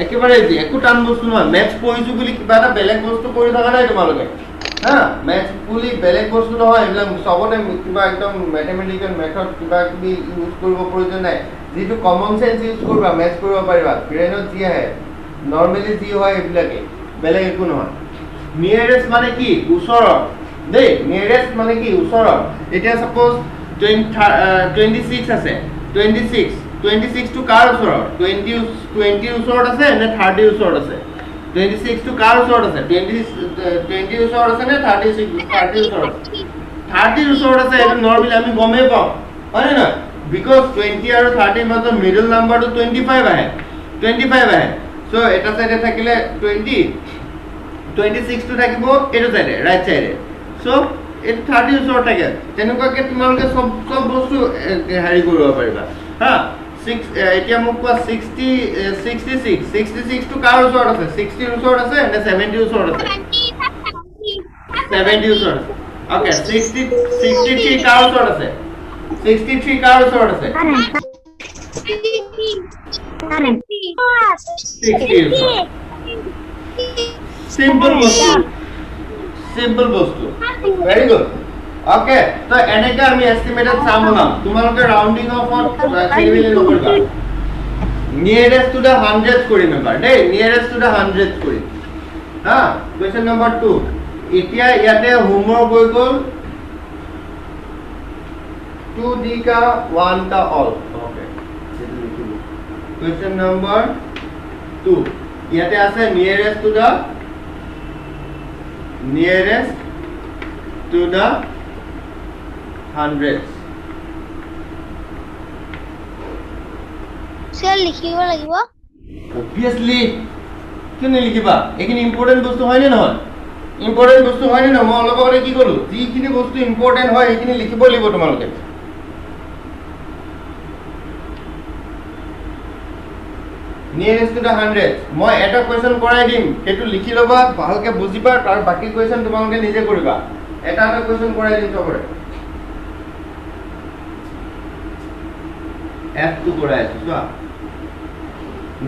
একেবাৰে ইজি একো টান বস্তু নহয় মেথছ পঢ়িছো বুলি কিবা এটা বেলেগ বস্তু কৰি থকা নাই তোমালোকে হা মেথছ বুলি বেলেগ বস্তু নহয় এইবিলাক সবতে কিবা একদম মেথমেটিকেল মেথড কিবা কিবি ইউজ কৰিব প্ৰয়োজন নাই যিটো কমন সেন্স ইউজ কৰিবা মেথছ কৰিব পাৰিবা ব্ৰেইনত যি আহে নৰ্মেলি যি হয় এইবিলাকে বেলেগ একো নহয় নিয়াৰেষ্ট মানে কি ওচৰৰ দেই নিয়াৰেষ্ট মানে কি ওচৰৰ এতিয়া সাপোজ 26 আছে 26 টু কাৰ ওচৰত 20 ওচৰত আছে নে 30 ওচৰত আছে 26 টু কাৰ ওচৰত আছে 20 ওচৰত আছে নে 30 ওচৰত আছে 30 ওচৰত আছে এটা নৰ্মেলি আমি গমে পাওঁ হয় না বিকজ 20 আৰু 30 মাজৰ মিডল নাম্বাৰটো 25 আহে সো এটা সাইডে থাকিলে 26 টো থাকিব এটো সাইডে ৰাইট সাইডে সো it 30 ওচৰত থাকে তেনেকুৱাকে তোমালোকে সব বস্তু হেৰি কৰিব পাৰিবা হা 6 এতিয়া মোক কোৱা 66 টু কাৰ ওচৰত আছে 60 ৰ ওচৰত আছে নে 70 ওচৰত আছে 70 ওচৰত আছে ওকে 63 কাৰ ওচৰত আছে 63 কাৰ ওচৰত আছে 60 simple বস্তু very good okay তো এনেকা আমি এস্টিমেটেড সাম বনাম তোমালোকে রাউন্ডিং অফত খেলিমেলি নকৰিবা নিয়াৰেস্ট টু দা 100 কৰিম এবাৰ দেই নিয়াৰেস্ট টু দা 100 কৰিম হা কোৱেশ্চন নম্বৰ 2 এতিয়া ইয়াতে হোমৱৰ্ক হৈ গ'ল 2d का 1 का ऑल ओके क्वेश्चन नंबर 2 ইয়াতে আছে nearest to da hundreds sir লিখিব লাগিব obviously কিনে লিখিবা এখিনি ইম্পৰ্টেন্ট বস্তু হয় নে নহয় ইম্পৰ্টেন্ট বস্তু হয় নে নহয় মই অলপ আগতে কি কলো যিখিনি বস্তু ইম্পৰ্টেন্ট হয় এখিনি লিখিব লাগিব তোমালোকে nearest to the hundreds মই এটা কোৱেশ্চন কৰাই দিম হেতু লিখি লবা ভালকে বুজিবা তাৰ বাকি কোৱেশ্চন তোমালোকে নিজে কৰিবা এটা কোৱেশ্চন কৰাই দিম চবৰে F2 কৰাই আছো চোৱা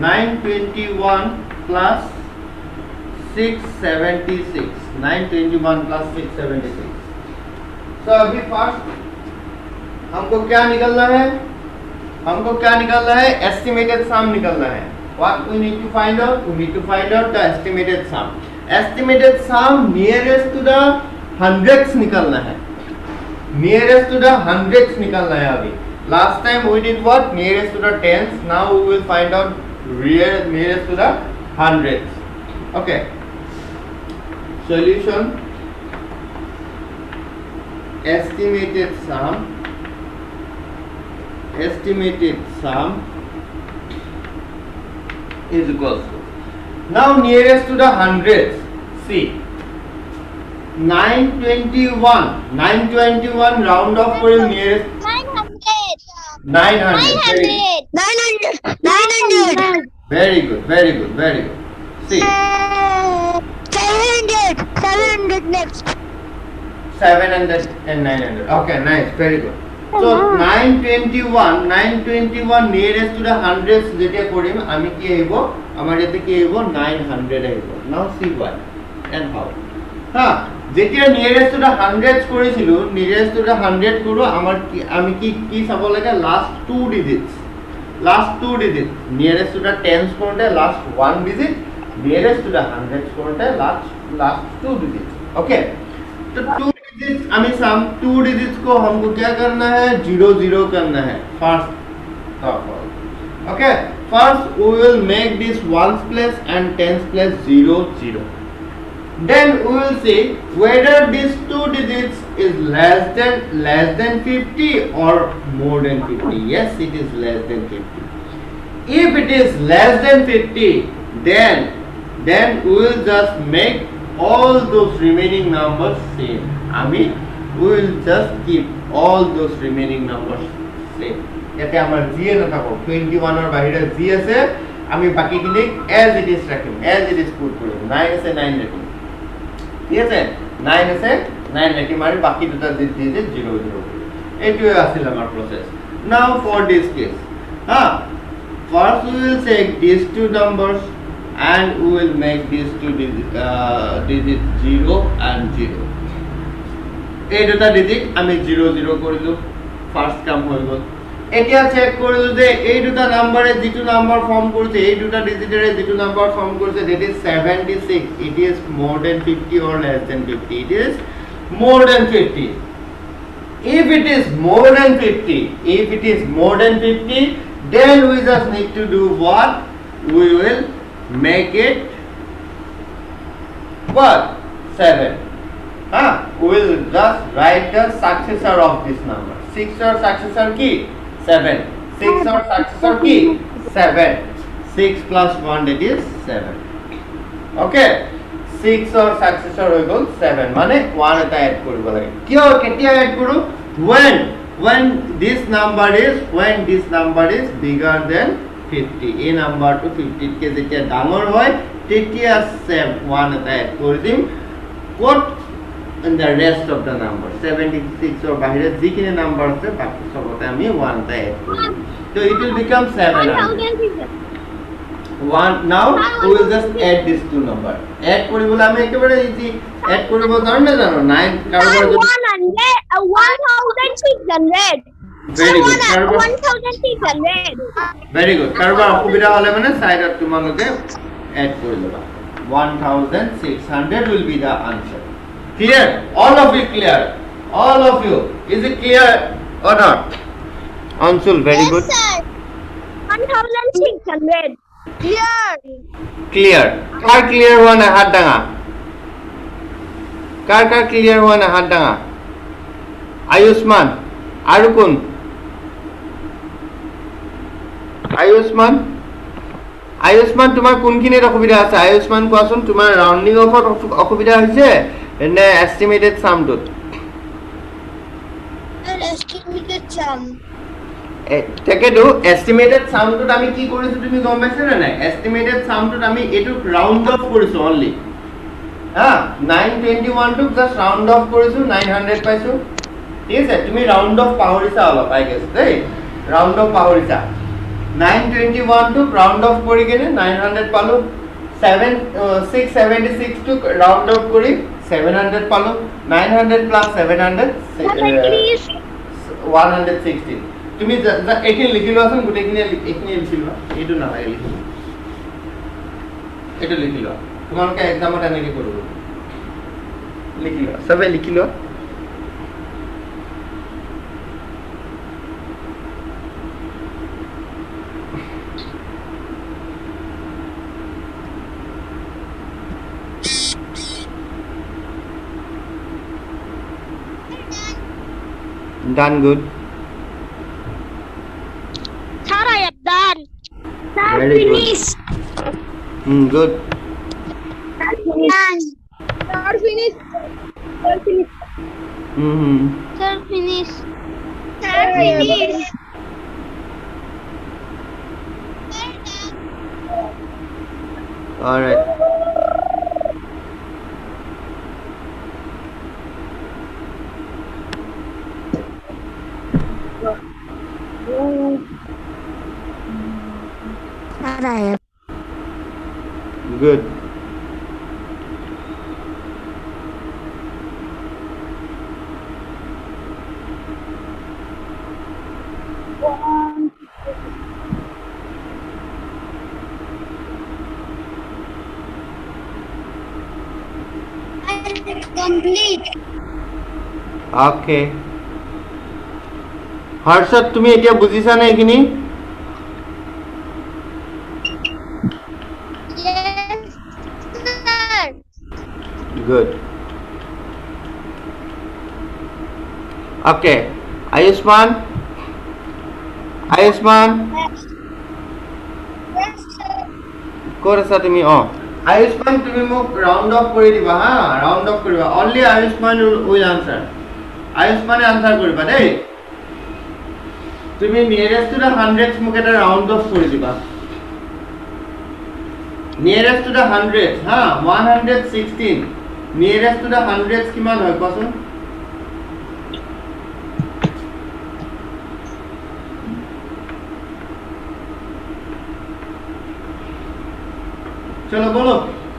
921 plus 676 921 plus 676 so अभी फर्स्ट हमको क्या निकलना है एस्टिमेटेड सम निकलना है what we need to find out the estimated sum nearest to the hundreds निकलना है अभी last time we did what nearest to the tens now we will find out nearest to the hundreds okay solution estimated sum is equals to now nearest to the hundreds see 921 round off for nearest 900 very good see 700 next 700 and 900 okay nice very good so 921 nearest to the hundreds যেতিয়া কৰিম আমি কি আহিব আমাৰ ইয়াতে কি আহিব 900 আহিব now see why and how হা যেতিয়া nearest to the hundreds কৰিছিলো nearest to the 100 কৰো আমাৰ আমি কি চাব লাগে last 2 digits nearest to the tens কৰোতে last 1 digit nearest to the hundreds কৰোতে last 2 digits okay तो 2 digits हमें सम 2 digits को हमको क्या करना है 0 करना है first okay first we will make this ones place and tens place 0 then we will see whether these 2 digits is less than 50 or more than 50 yes it is less than 50 If it is less than 50, then we will just make all those remaining numbers same. We will just keep all those remaining numbers same. याते हमार g ना थाको 21 और बाहिरे g আছে আমি বাকি কিনে as it is রাখিম, as it is put করিম। 9 আছে 9 রাখিম, ঠিক আছে? 9 আছে 9 রাখিম আর বাকি দুটা দিয়ে 0 0 এইটোই আছিল আমার process. Now for this case, first we will take these two numbers and we will make these two digits 0 and 0. এই দুটা digit আমি 0 0 করিলো, ফার্স্ট কাম হয়ে গেল। এতিয়া চেক করিলো যে এই দুটা নম্বরে যেটো নাম্বার ফর্ম করছে, এই দুটা ডিজিটের যেটো নাম্বার ফর্ম করছে, that is 76. It is more than 50 or less than 50? It is more than 50. If it is more than 50, then we just need to do what? We will make it what? 7. We will just write the successor of this number. 6 or successor key 7. 6 or successor key 7. 6 plus 1, that is 7. Okay. 6 or successor হয়ে গেল 7, মানে 1 এটা add করব লাগে। কি হয় কেতিয়া add করব? When this number is bigger than 50, এই নাম্বারটো 50 কে যেতিয়া ডাঙৰ হয় তেতিয়া 1 এটা অ্যাড কৰি দিম। What in the rest of the number 76 or বাহিরে যিখিনি নাম্বার আছে বাকি সবতে আমি 1 টা অ্যাড করি, so it will become 700. Now we will just add these two number. Add করিবলে আমি একেবারে ইজি add করিব জানো 9 কারবার যদি 1600 very good কারবার 1600 very good কারবার অসুবিধা হলে মানে সাইডত তোমালোকে add কৰি লবা। 1600 will be the answer. Clear? All of you clear? All of you, is it clear or not? Anshul, very good. Yes sir, 1600 Clear. Car clear हुआ ना हाथ डांगा? कार clear हुआ ना हाथ डांगा? आयुष्मान, आरुकुन, आयुष्मान तुम्हार কোনখিনি অসুবিধা আছে? আয়ুষ্মান কোৱাচোন তোমাৰ ৰাউন্ডিং অফত অসুবিধা হৈছে নে এস্টিমেটেড সামটোত? এস্টিমেটেড সাম তাকেতো এস্টিমেটেড সামটোত আমি কি কৰিছো তুমি গম পাইছা না নাই? এস্টিমেটেড সামটোত আমি এটো ৰাউন্ড অফ কৰিছো অনলি। 921 টুক জাস্ট ৰাউন্ড অফ কৰিছো, 900 পাইছো, ঠিক আছে? তুমি ৰাউন্ড অফ পাহৰিছা অলপ আই গেছ দেই, ৰাউন্ড অফ পাহৰিছা। 921 টুক ৰাউন্ড অফ কৰি কেনে 900 পালো। 676 টুক ৰাউন্ড অফ কৰি 700 পালো। 900 প্লাস 700 116। তুমি এইখিনি লিখি লোৱাচোন, গোটেইখিনি এইখিনি লিখি লোৱা, এইটো নালাগে লিখিব, এইটো লিখি লোৱা। তোমালোকে এক্সামত এনেকৈ কৰিব, লিখি লোৱা, চবে লিখি লোৱা। Done, good. Sir, I have done. Sir, Very good. finish. Good. Sir, finish. Sir, finish. Sir, finish. Sir, finish. Sir, finish. All right. Sir, I have. Good. Complete. Okay. Harshad তুমি এতিয়া বুজিছা না এইখিনি? Yes, sir. Good. Okay. Ayushman. ক'ত আছা তুমি আয়ুষ্মান তুমি মোক ৰাউণ্ড অফ কৰি দিবা হা ৰাউণ্ড অফ কৰিবা অনলি আয়ুষ্মান উইল আনসাৰ আয়ুষ্মানে আনসাৰ কৰিবা দেই তুমি নিয়াৰেষ্ট টু দ্য 100 মোক এটা ৰাউণ্ড অফ কৰি দিবা নিয়াৰেষ্ট টু দ্য 100 হা 116 নিয়াৰেষ্ট টু দ্য 100 কিমান হয় কোৱাচোন चलो बोलो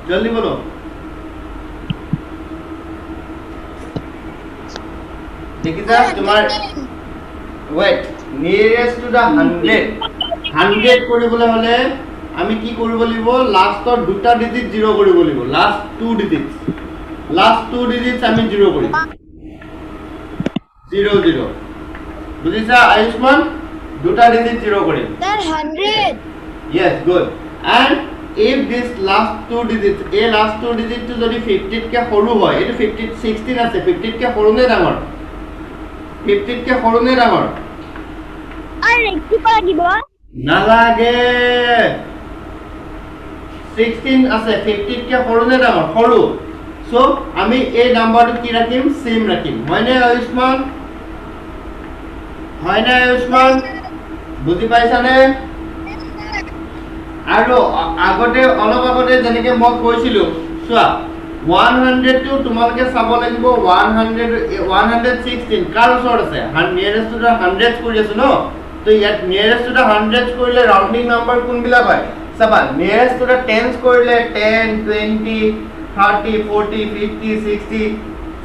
जल्दी बोलो देखिए तुम्हार वेट नियरेस्ट टू द 100 কৰিবলৈ হলে আমি কি কৰিব লাগিব লাষ্টৰ দুটা ডিজিট 0 কৰিব লাগিব লাষ্ট 2 ডিজিটস আমি 0 কৰিম 0 0 বুজিছা আয়ুষ্মান দুটা ডিজিট 0 কৰিম Sir, 100. yes good and if this last two digits to যদি 50 কে সৰু হয় এটো 50 16 আছে 50 কে সৰু নে ডাঙৰ 50 কে সৰু নে ডাঙৰ আৰে কি লাগিব নালাগে 16 আছে 50 কে সৰু নে ডাঙৰ সৰু সো আমি এই নাম্বাৰটো কি ৰাখিম সেম ৰাখিম হয়নে আয়ুষ্মান বুজি পাইছানে আৰু আগতে অলপ আগতে যেনেকে মই কৈছিলো চোৱা 100 টো তোমালকে চাব লাগিব 116 কাৰ ওচৰত আছে নিয়াৰেষ্ট টু দা 100 কৰি আছে ন তো ইয়াত নিয়াৰেষ্ট টু দা 100 কৰিলে ৰাউন্ডিং নাম্বাৰ কোন বিলাক হয় চাবা নিয়াৰেষ্ট টু দা 10 কৰিলে 10 20 30 40 50 60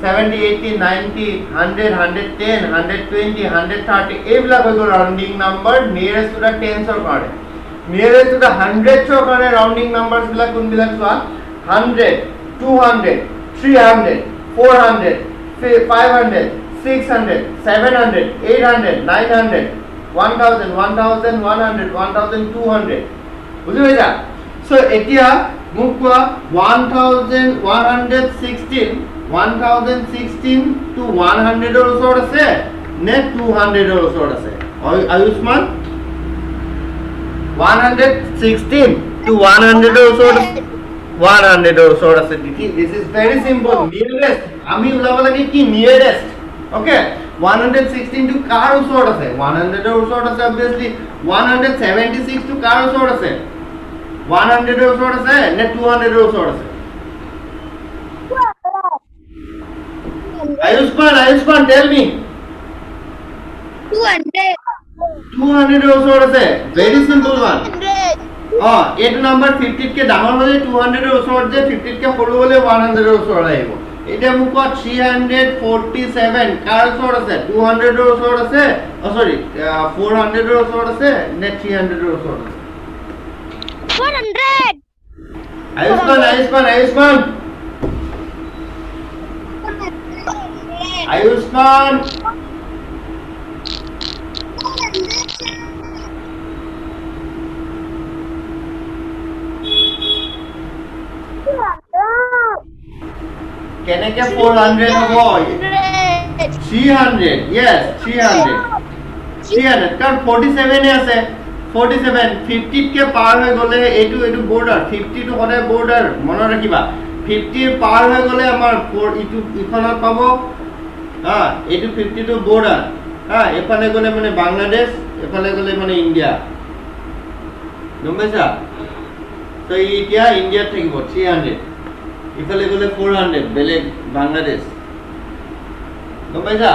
70 80 90 100 110 120 130 এইবিলাক হৈ গ'ল ৰাউন্ডিং নাম্বাৰ নিয়াৰেষ্ট টু দা 10 ৰ কাৰণে nearest to the 100 ৰ কাৰণে ৰাউন্ডিং নাম্বাৰস বিলাক কোন বিলাক চোৱা 100 200 300 400 500 600 700 800 900 1000 1100 1200 বুজি পাইছা সো এতিয়া মোক কোৱা 1016 to 100 ৰ ওচৰত আছে নে 200 ৰ ওচৰত আছে আয়ুষ্মান 116 to 100 ৰ ওচৰত 100 ৰ ওচৰত আছে this is very simple nearest আমি উলাব লাগে কি nearest okay 116 to কাৰ ওচৰত আছে 100 ৰ ওচৰত আছে obviously 176 to কাৰ ওচৰত আছে 100 ৰ ওচৰত আছে নে 200 ৰ ওচৰত আছে Ayushman tell me 200 ৰ ওচৰত আছে very simple one এইটো নাম্বাৰ 50 কে ডাঙৰ হলে 200 ৰ ওচৰত যে 50 কে সৰু হলে 100 ৰ ওচৰত আহিব এতিয়া মোক 347 কাৰ ওচৰত আছে 200 ৰ ওচৰত আছে সৰি 400 ৰ ওচৰত আছে নে 300 ৰ ওচৰত আছে 400 Ayushman কেনেকে 400 হ'ব 300 yes 300 কারণ 47 এ আছে 47 50 কে পার হৈ গলে এটু বর্ডার 50 টু হলে বর্ডার মনে রাখিবা 50 পার হৈ গলে আমার ইটু ইখনত পাবো হ্যাঁ এটু 50 টু বর্ডার হ্যাঁ এফালে গলে মানে বাংলাদেশ এফালে গলে মানে ইন্ডিয়া নম্বরটা তো ইন্ডিয়া থাকিব 300 ইফালে গলে 400 বেলেগ বাংলাদেশ গম পাইছা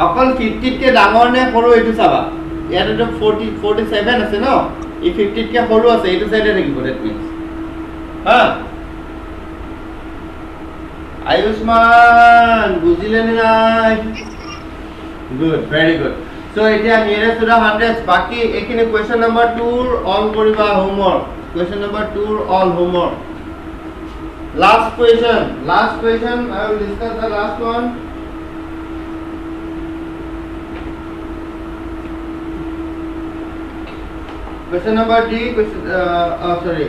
অকল 50 কে ডাঙৰ নে সৰু এটো চাবা ইয়াতে তো 47 আছে ন এই 50 কে সৰু আছে এটো সাইডে থাকিব দ্যাট মিন্স হ্যাঁ আয়ুষ্মান বুজিলে নাই গুড ভেরি গুড সো এতিয়া নিয়ারেস্ট টু দা 100 বাকি এখানে কোয়েশ্চন নাম্বার 2 অল কৰিবা homework question number 2 all homework last question I will discuss the last one question number D sorry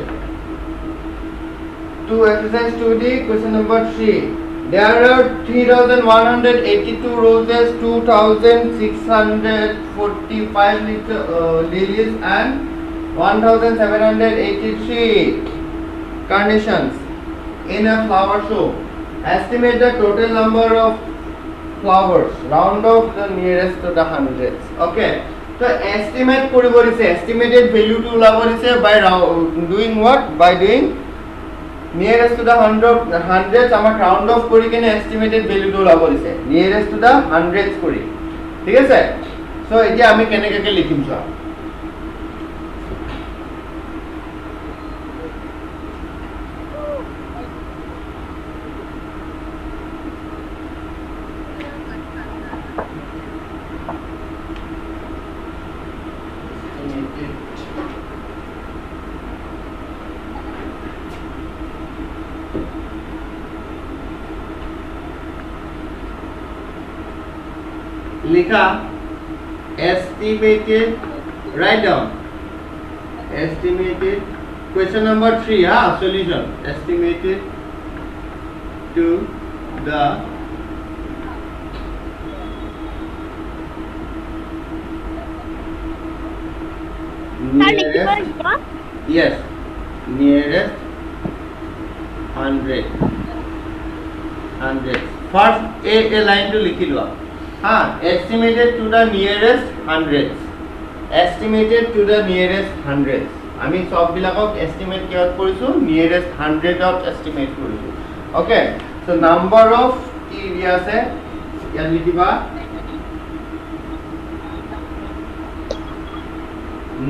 2 exercise 2D question number 3 There are 3,182 roses, 2,645 lilies, and 1,783 carnations in a flower show. Estimate the total number of flowers. Round off the nearest to the hundreds. Okay. So estimate koribo dise. Estimated value to ulabo dise by doing what? By doing nearest to the hundreds আমাক round off কৰি কেনে estimated value টো ওলাব দিছে nearest to the hundreds কৰি ঠিক আছে so এতিয়া আমি কেনেকৈ লিখিম চোৱা लिखा estimated write down estimated question number 3 solution estimated to the nearest yes nearest 100 first a line to likhi lo estimated to the nearest hundreds estimated to the nearest hundreds আমি সব বিলাকক estimate কিহত কৰিছো nearest 100 of estimate কৰিছো okay so number of কি দিয়া আছে ইয়াত লিখিবা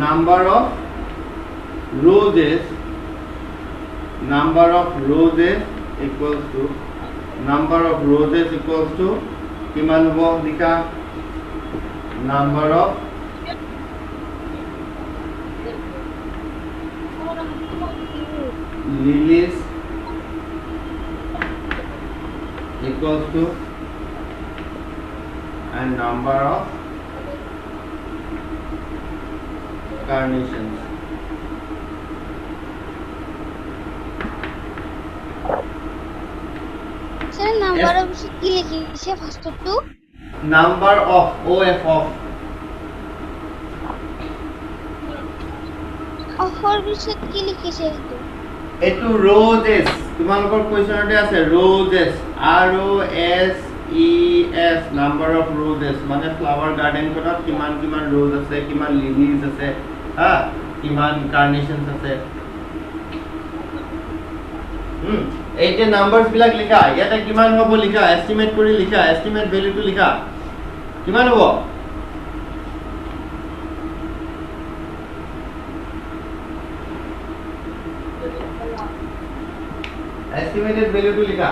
number of roses equals to number of roses equals to किमान हो लिखा number of lilies equals to and number of carnations number of কি লিখিছে first two number of of অফৰ পিছত কি লিখিছে এটো roses তোমালোকৰ কোৱেশ্চনতে আছে roses r o s e s number of roses মানে ফ্লাৱাৰ গাৰ্ডেন খনত কিমান rose আছে কিমান লিলিজ আছে কিমান carnations আছে এইটা নাম্বাৰস বিলাক লিখা ইয়াতে কিমান হ'ব লিখা এস্টিমেট কৰি লিখা এস্টিমেট ভ্যালুটো লিখা কিমান হ'ব এস্টিমেটেড ভ্যালুটো লিখা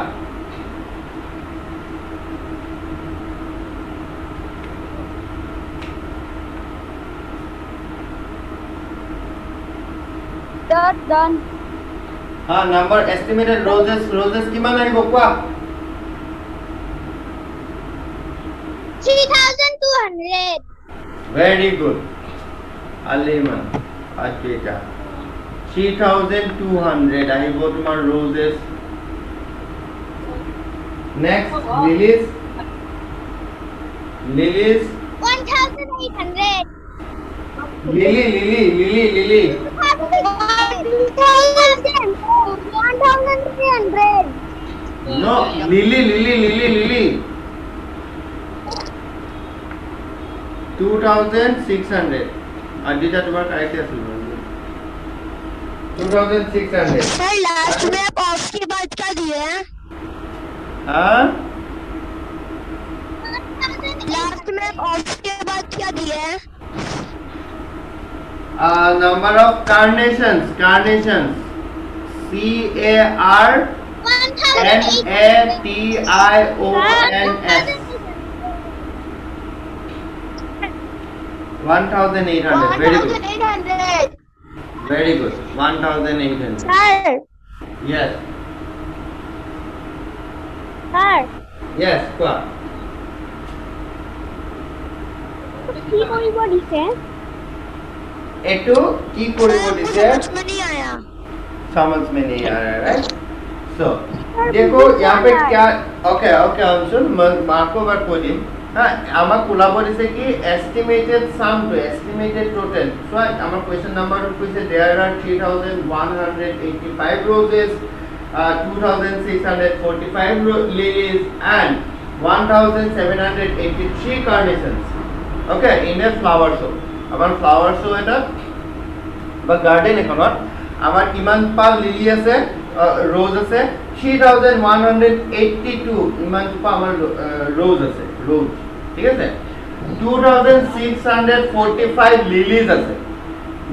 done number estimated roses কিমান আহিব কোৱা 3200 very good aliman ajeta 3200 আহিব তোমাৰ roses next lilies 1800 lily 1300 no lily 2600 adita tomar correct asil 2600 sir last में आप ऑफ के बाद क्या दिए हैं लास्ट में आप ऑफ के बाद क्या दिए हैं number of carnations C A R N A T I O N S 1800 very good 1800 very good 1800 sir yes sir yes কোৱা কি কৰিব দিছে এটো কি কৰিব দিছে समझ में नहीं आया समझ में नहीं आ रहा है राइट सो देखो यहाँ पे क्या ओके ओके अंशुल मार्को बार কৈ দিম হ্যাঁ আমাক ওলাব দিছে কি এস্টিমেটেড সাম টু এস্টিমেটেড টোটাল সো আমাৰ কোৱেশ্চন নাম্বাৰটো কৈছে there are 3185 roses 2645 lilies and 1783 carnations okay in a flower show আমাৰ flower show এটা বা গাৰ্ডেন এখনত আমাৰ কিমান পাল লিলি আছে rose আছে 3182 ইমান পা আমাৰ rose আছে rose ঠিক আছে 2645 lilies আছে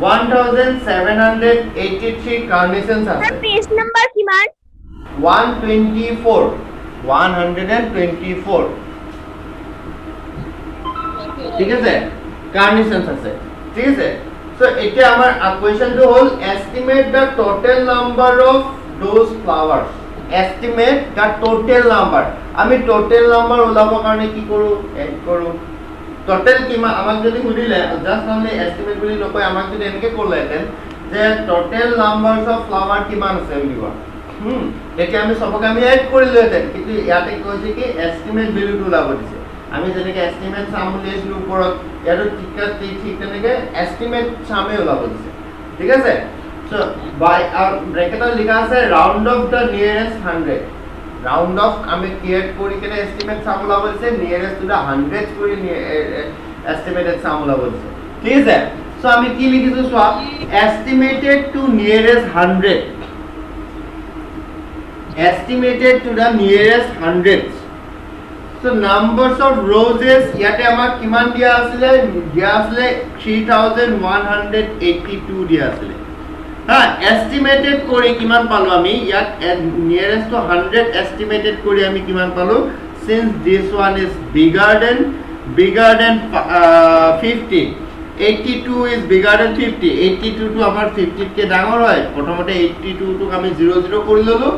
1783 carnations আছে স্যার পেজ নাম্বার কিমান 124 ঠিক আছে carnations আছে ঠিক আছে so এতিয়া আমাৰ কোৱেশ্চনটো হ'ল estimate the total number of those flowers estimate the total number আমি total number ওলাবৰ কাৰণে কি কৰো এড কৰো total কিমান আমাক যদি সুধিলে জাস্ট only estimate বুলি নকয় আমাক যদি এনেকে ক'লেহেঁতেন যে total numbers of flower কিমান আছে বুলিবা তেতিয়া আমি সবকে আমি এড কৰিলোহেঁতেন কিন্তু ইয়াতে কৈছে কি estimate ভ্যালুটো ওলাব দিছে আমি যেনেকে estimate সাম উলিয়াইছিলো ওপৰত ইয়াতো ঠিক তেনেকে estimate সামে ওলাব দিছে ঠিক আছে so by ব্র্যাকেটত লিখা আছে round of the nearest 100 round of আমি ক্রিয়েট কৰি কেনে estimate সাম ওলাব দিছে nearest to the 100 কৰি estimated সাম ওলাব দিছে ঠিক আছে so আমি কি লিখিছো সোৱা estimated to nearest 100 estimated to the nearest hundreds so numbers of roses yate amar kiman dia asile 3182 dia asile ha estimated kori kiman palo ami yat nearest to 100 estimated kori ami kiman palo since this one is bigger than 50 82 is bigger than 50 82 to amar 50 ke dangor hoy protomote 82 to ami 00 kori lolo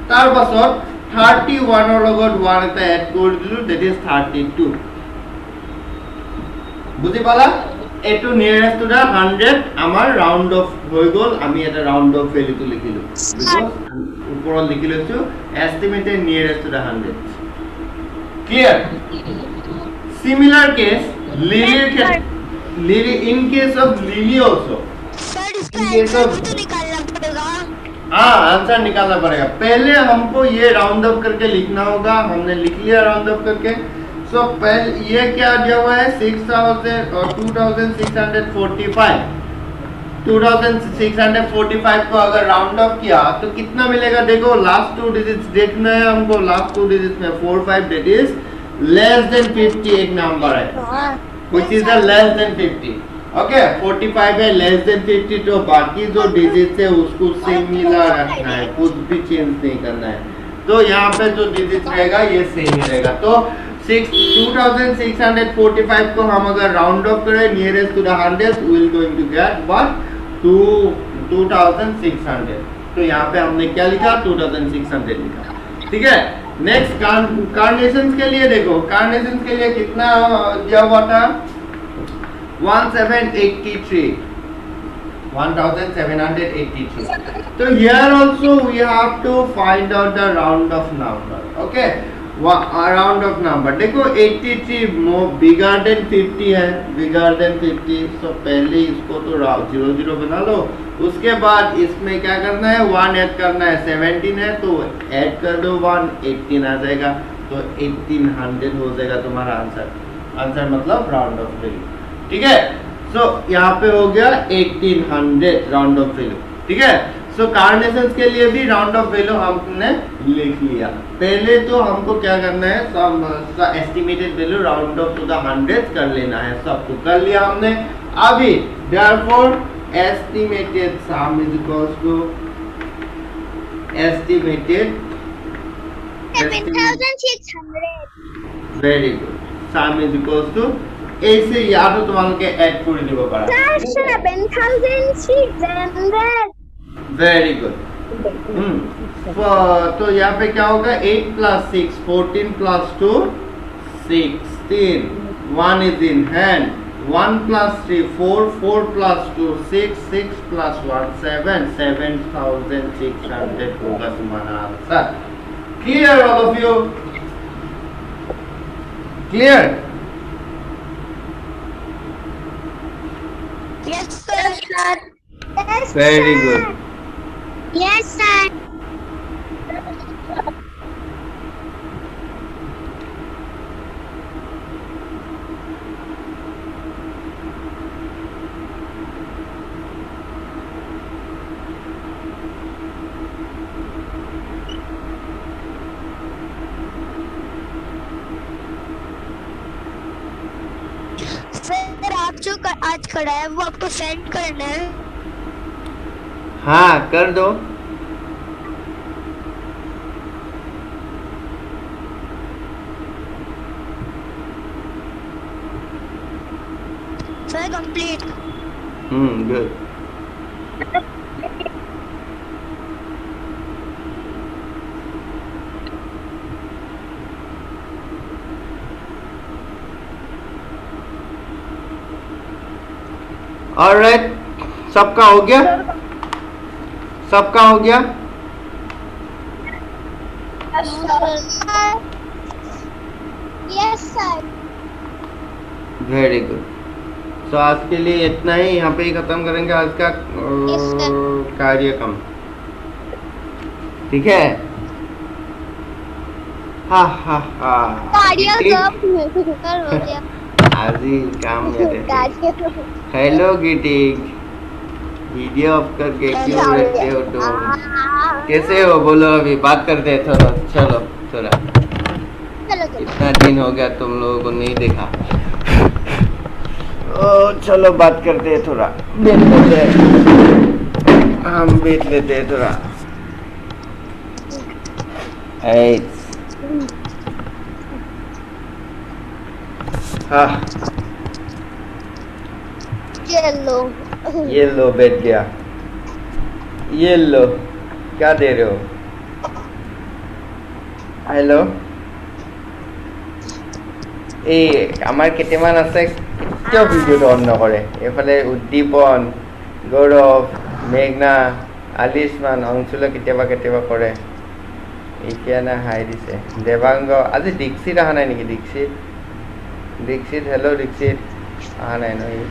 তার পাছত 31 এর লগত 1 এটা add কৰি দিলো that is 32 বুজি পালা এটো নিয়াৰেস্ট টু দা 100 আমাৰ ৰাউন্ড অফ হৈ গল আমি এটা ৰাউন্ড অফ ভ্যালুটো লিখিলো ওপৰত লিখি লৈছো estimated nearest to da 100 clear similar case lily in case of lily also sir इसका In case आंसर of- भी तो निकालना पड़ेगा हाँ आंसर निकालना पड़ेगा पहले हमको ये राउंड अप करके लिखना होगा हमने लिख लिया राउंड अप करके सो पहले ये क्या दिया हुआ है 6000 और 2645 को अगर राउंड अप किया तो कितना मिलेगा देखो लास्ट टू डिजिट्स देखना है हमको लास्ट टू डिजिट्स में 45 दैट इज लेस देन 50 एक नंबर है which is the less than 50 okay 45 है लेस देन 50 तो बाकी जो डिजिट्स है उसको सेम मिला रखना है कुछ भी चेंज नहीं करना है तो यहाँ पे जो डिजिट रहेगा ये सेम ही रहेगा तो 2645 को हम अगर राउंड ऑफ करें nearest to the 100 we will going to get what 2600 तो यहाँ पे हमने क्या लिखा 2600 लिखा ठीक है नेक्स्ट कार्नेशंस के लिए देखो कार्नेशंस के लिए कितना दिया हुआ था 1783 so here also we have to find out the round of number okay round of number देखो 83 more bigger than 50 है bigger than 50 so पहले इसको तो 00 बना लो उसके बाद इसमें क्या करना है 1 ऐड करना है 17 है तो ऐड कर दो 1 18 आ जाएगा तो 1800 हो जाएगा तुम्हारा आंसर मतलब राउंड ऑफ वैल्यू ठीक है सो यहाँ पे हो गया 1800 राउंड ऑफ वैल्यू ठीक है सो कार्नेशंस के लिए भी राउंड ऑफ वैल्यू हमने लिख लिया पहले तो हमको क्या करना है estimated value round off to the 100 कर लेना है सब तो कर लिया हमने अभी therefore estimated sum is equals to estimated 7600 very good sum is equals to ऐसे या तो তোমাকে ऐड করে দিব পারা सर 7600 वेरी गुड तो यहाँ पे क्या होगा 8 plus 6 14 plus 2 16 1 is in hand 1 plus 3 4 4 plus 2 6 6 plus 1 7 7600 होगा तुम्हारा answer clear all of you Clear? Yes, sir. Yes, Very good. Yes, sir. Sir आप जो आज करा है वो आपको सेंड करना है। हाँ कर दो। Sir complete. गुड। ऑलराइट, सबका हो गया? सबका हो गया? Yes sir. Very good. So आज के लिए इतना ही, यहाँ पे ही खत्म करेंगे आज का कार्यक्रम। ठीक है? हाँ हाँ हाँ। हो गया। आज ही काम मेरे। हेलो गिटिंग, वीडियो ऑफ करके क्यों रहते हो तुम? कैसे हो बोलो, अभी बात करते हैं थोड़ा। चलो थोड़ा, इतना दिन हो गया तुम लोगों को नहीं देखा। ओ चलो बात करते हैं थोड़ा, बैठ लेते हैं, हम बैठ लेते हैं थोड़ा। हाँ ये लो बैठ गया। ये लो, क्या दे रहे हो? हेलो, এই আমাৰ কেইটামান আছে, কিয় ভিডিঅ'টো অন নকৰে? এইফালে উদ্দীপন, গৌৰৱ, মেঘনা, আলিছমান, অংশুলে কেতিয়াবা কেতিয়াবা কৰে। এতিয়া না হাই দিছে দেৱাংগ। আজি দীক্ষিত অহা নাই নেকি? दीक्षित हेलो दीक्षित, हाँ नहीं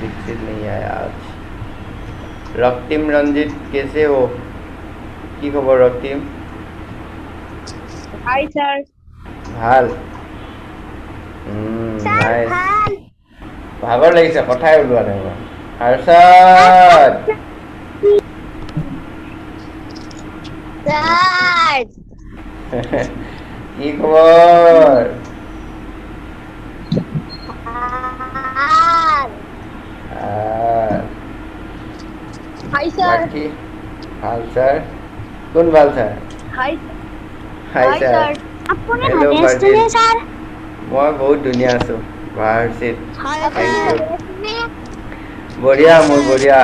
दीक्षित नहीं आया आज। रक्तिम रंजित कैसे हो? की खबर रक्तिम? Hi sir. ভাল। নাইস। ভাগৰ লাগিছে, কথাই ওলোৱা নাই মই। হৰ্ষদ কি খবৰ? Hi sir. बाकी ভাল স্যাৰ। কোন ভাল স্যাৰ? हाय হাই স্যাৰ। আপুনি হেল্ল' ভালে আছে নে স্যাৰ? মই বহুত ধুনীয়া আছো। ভাৰ্চিত হয় থেংক ইউ। আপুনি বঢ়িয়া, মই বঢ়িয়া।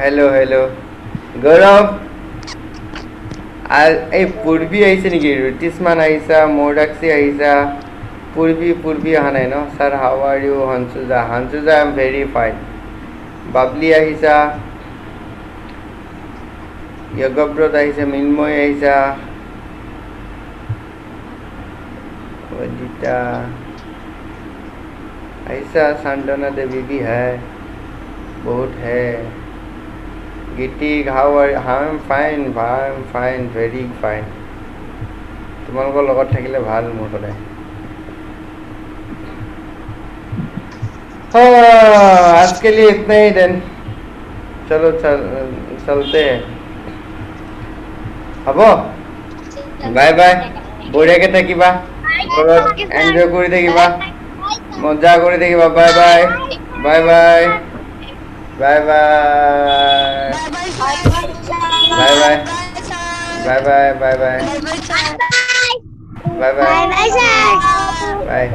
হেল্ল' হেল্ল' গৌৰৱ, এই পূৰ্বী আহিছে নেকি? ঋতিষ্মান আহিছা, মৌৰাক্ষী আহিছা, পূৰ্বী অহা নাই ন? Sir how are you? হনসুজা I am very fine. Babli আহিছা, यज्ञव्रत আহিছে, মৃন্ময় আহিছা, अदिता ऐसा, सांडना देवी भी है, बहुत है। Geeti how are? I am fine very fine. তোমালোকৰ লগত থাকিলে ভাল মোৰ সদায়। आज के लिए इतना ही देन, चलो चलते हैं। হ'ব, বাই বাই। বঢ়িয়াকৈ থাকিবা, ঘৰত এনজয় কৰি থাকিবা, মজা কৰি থাকিবা। Bye bye bye bye bye bye bye bye bye bye bye bye bye bye bye.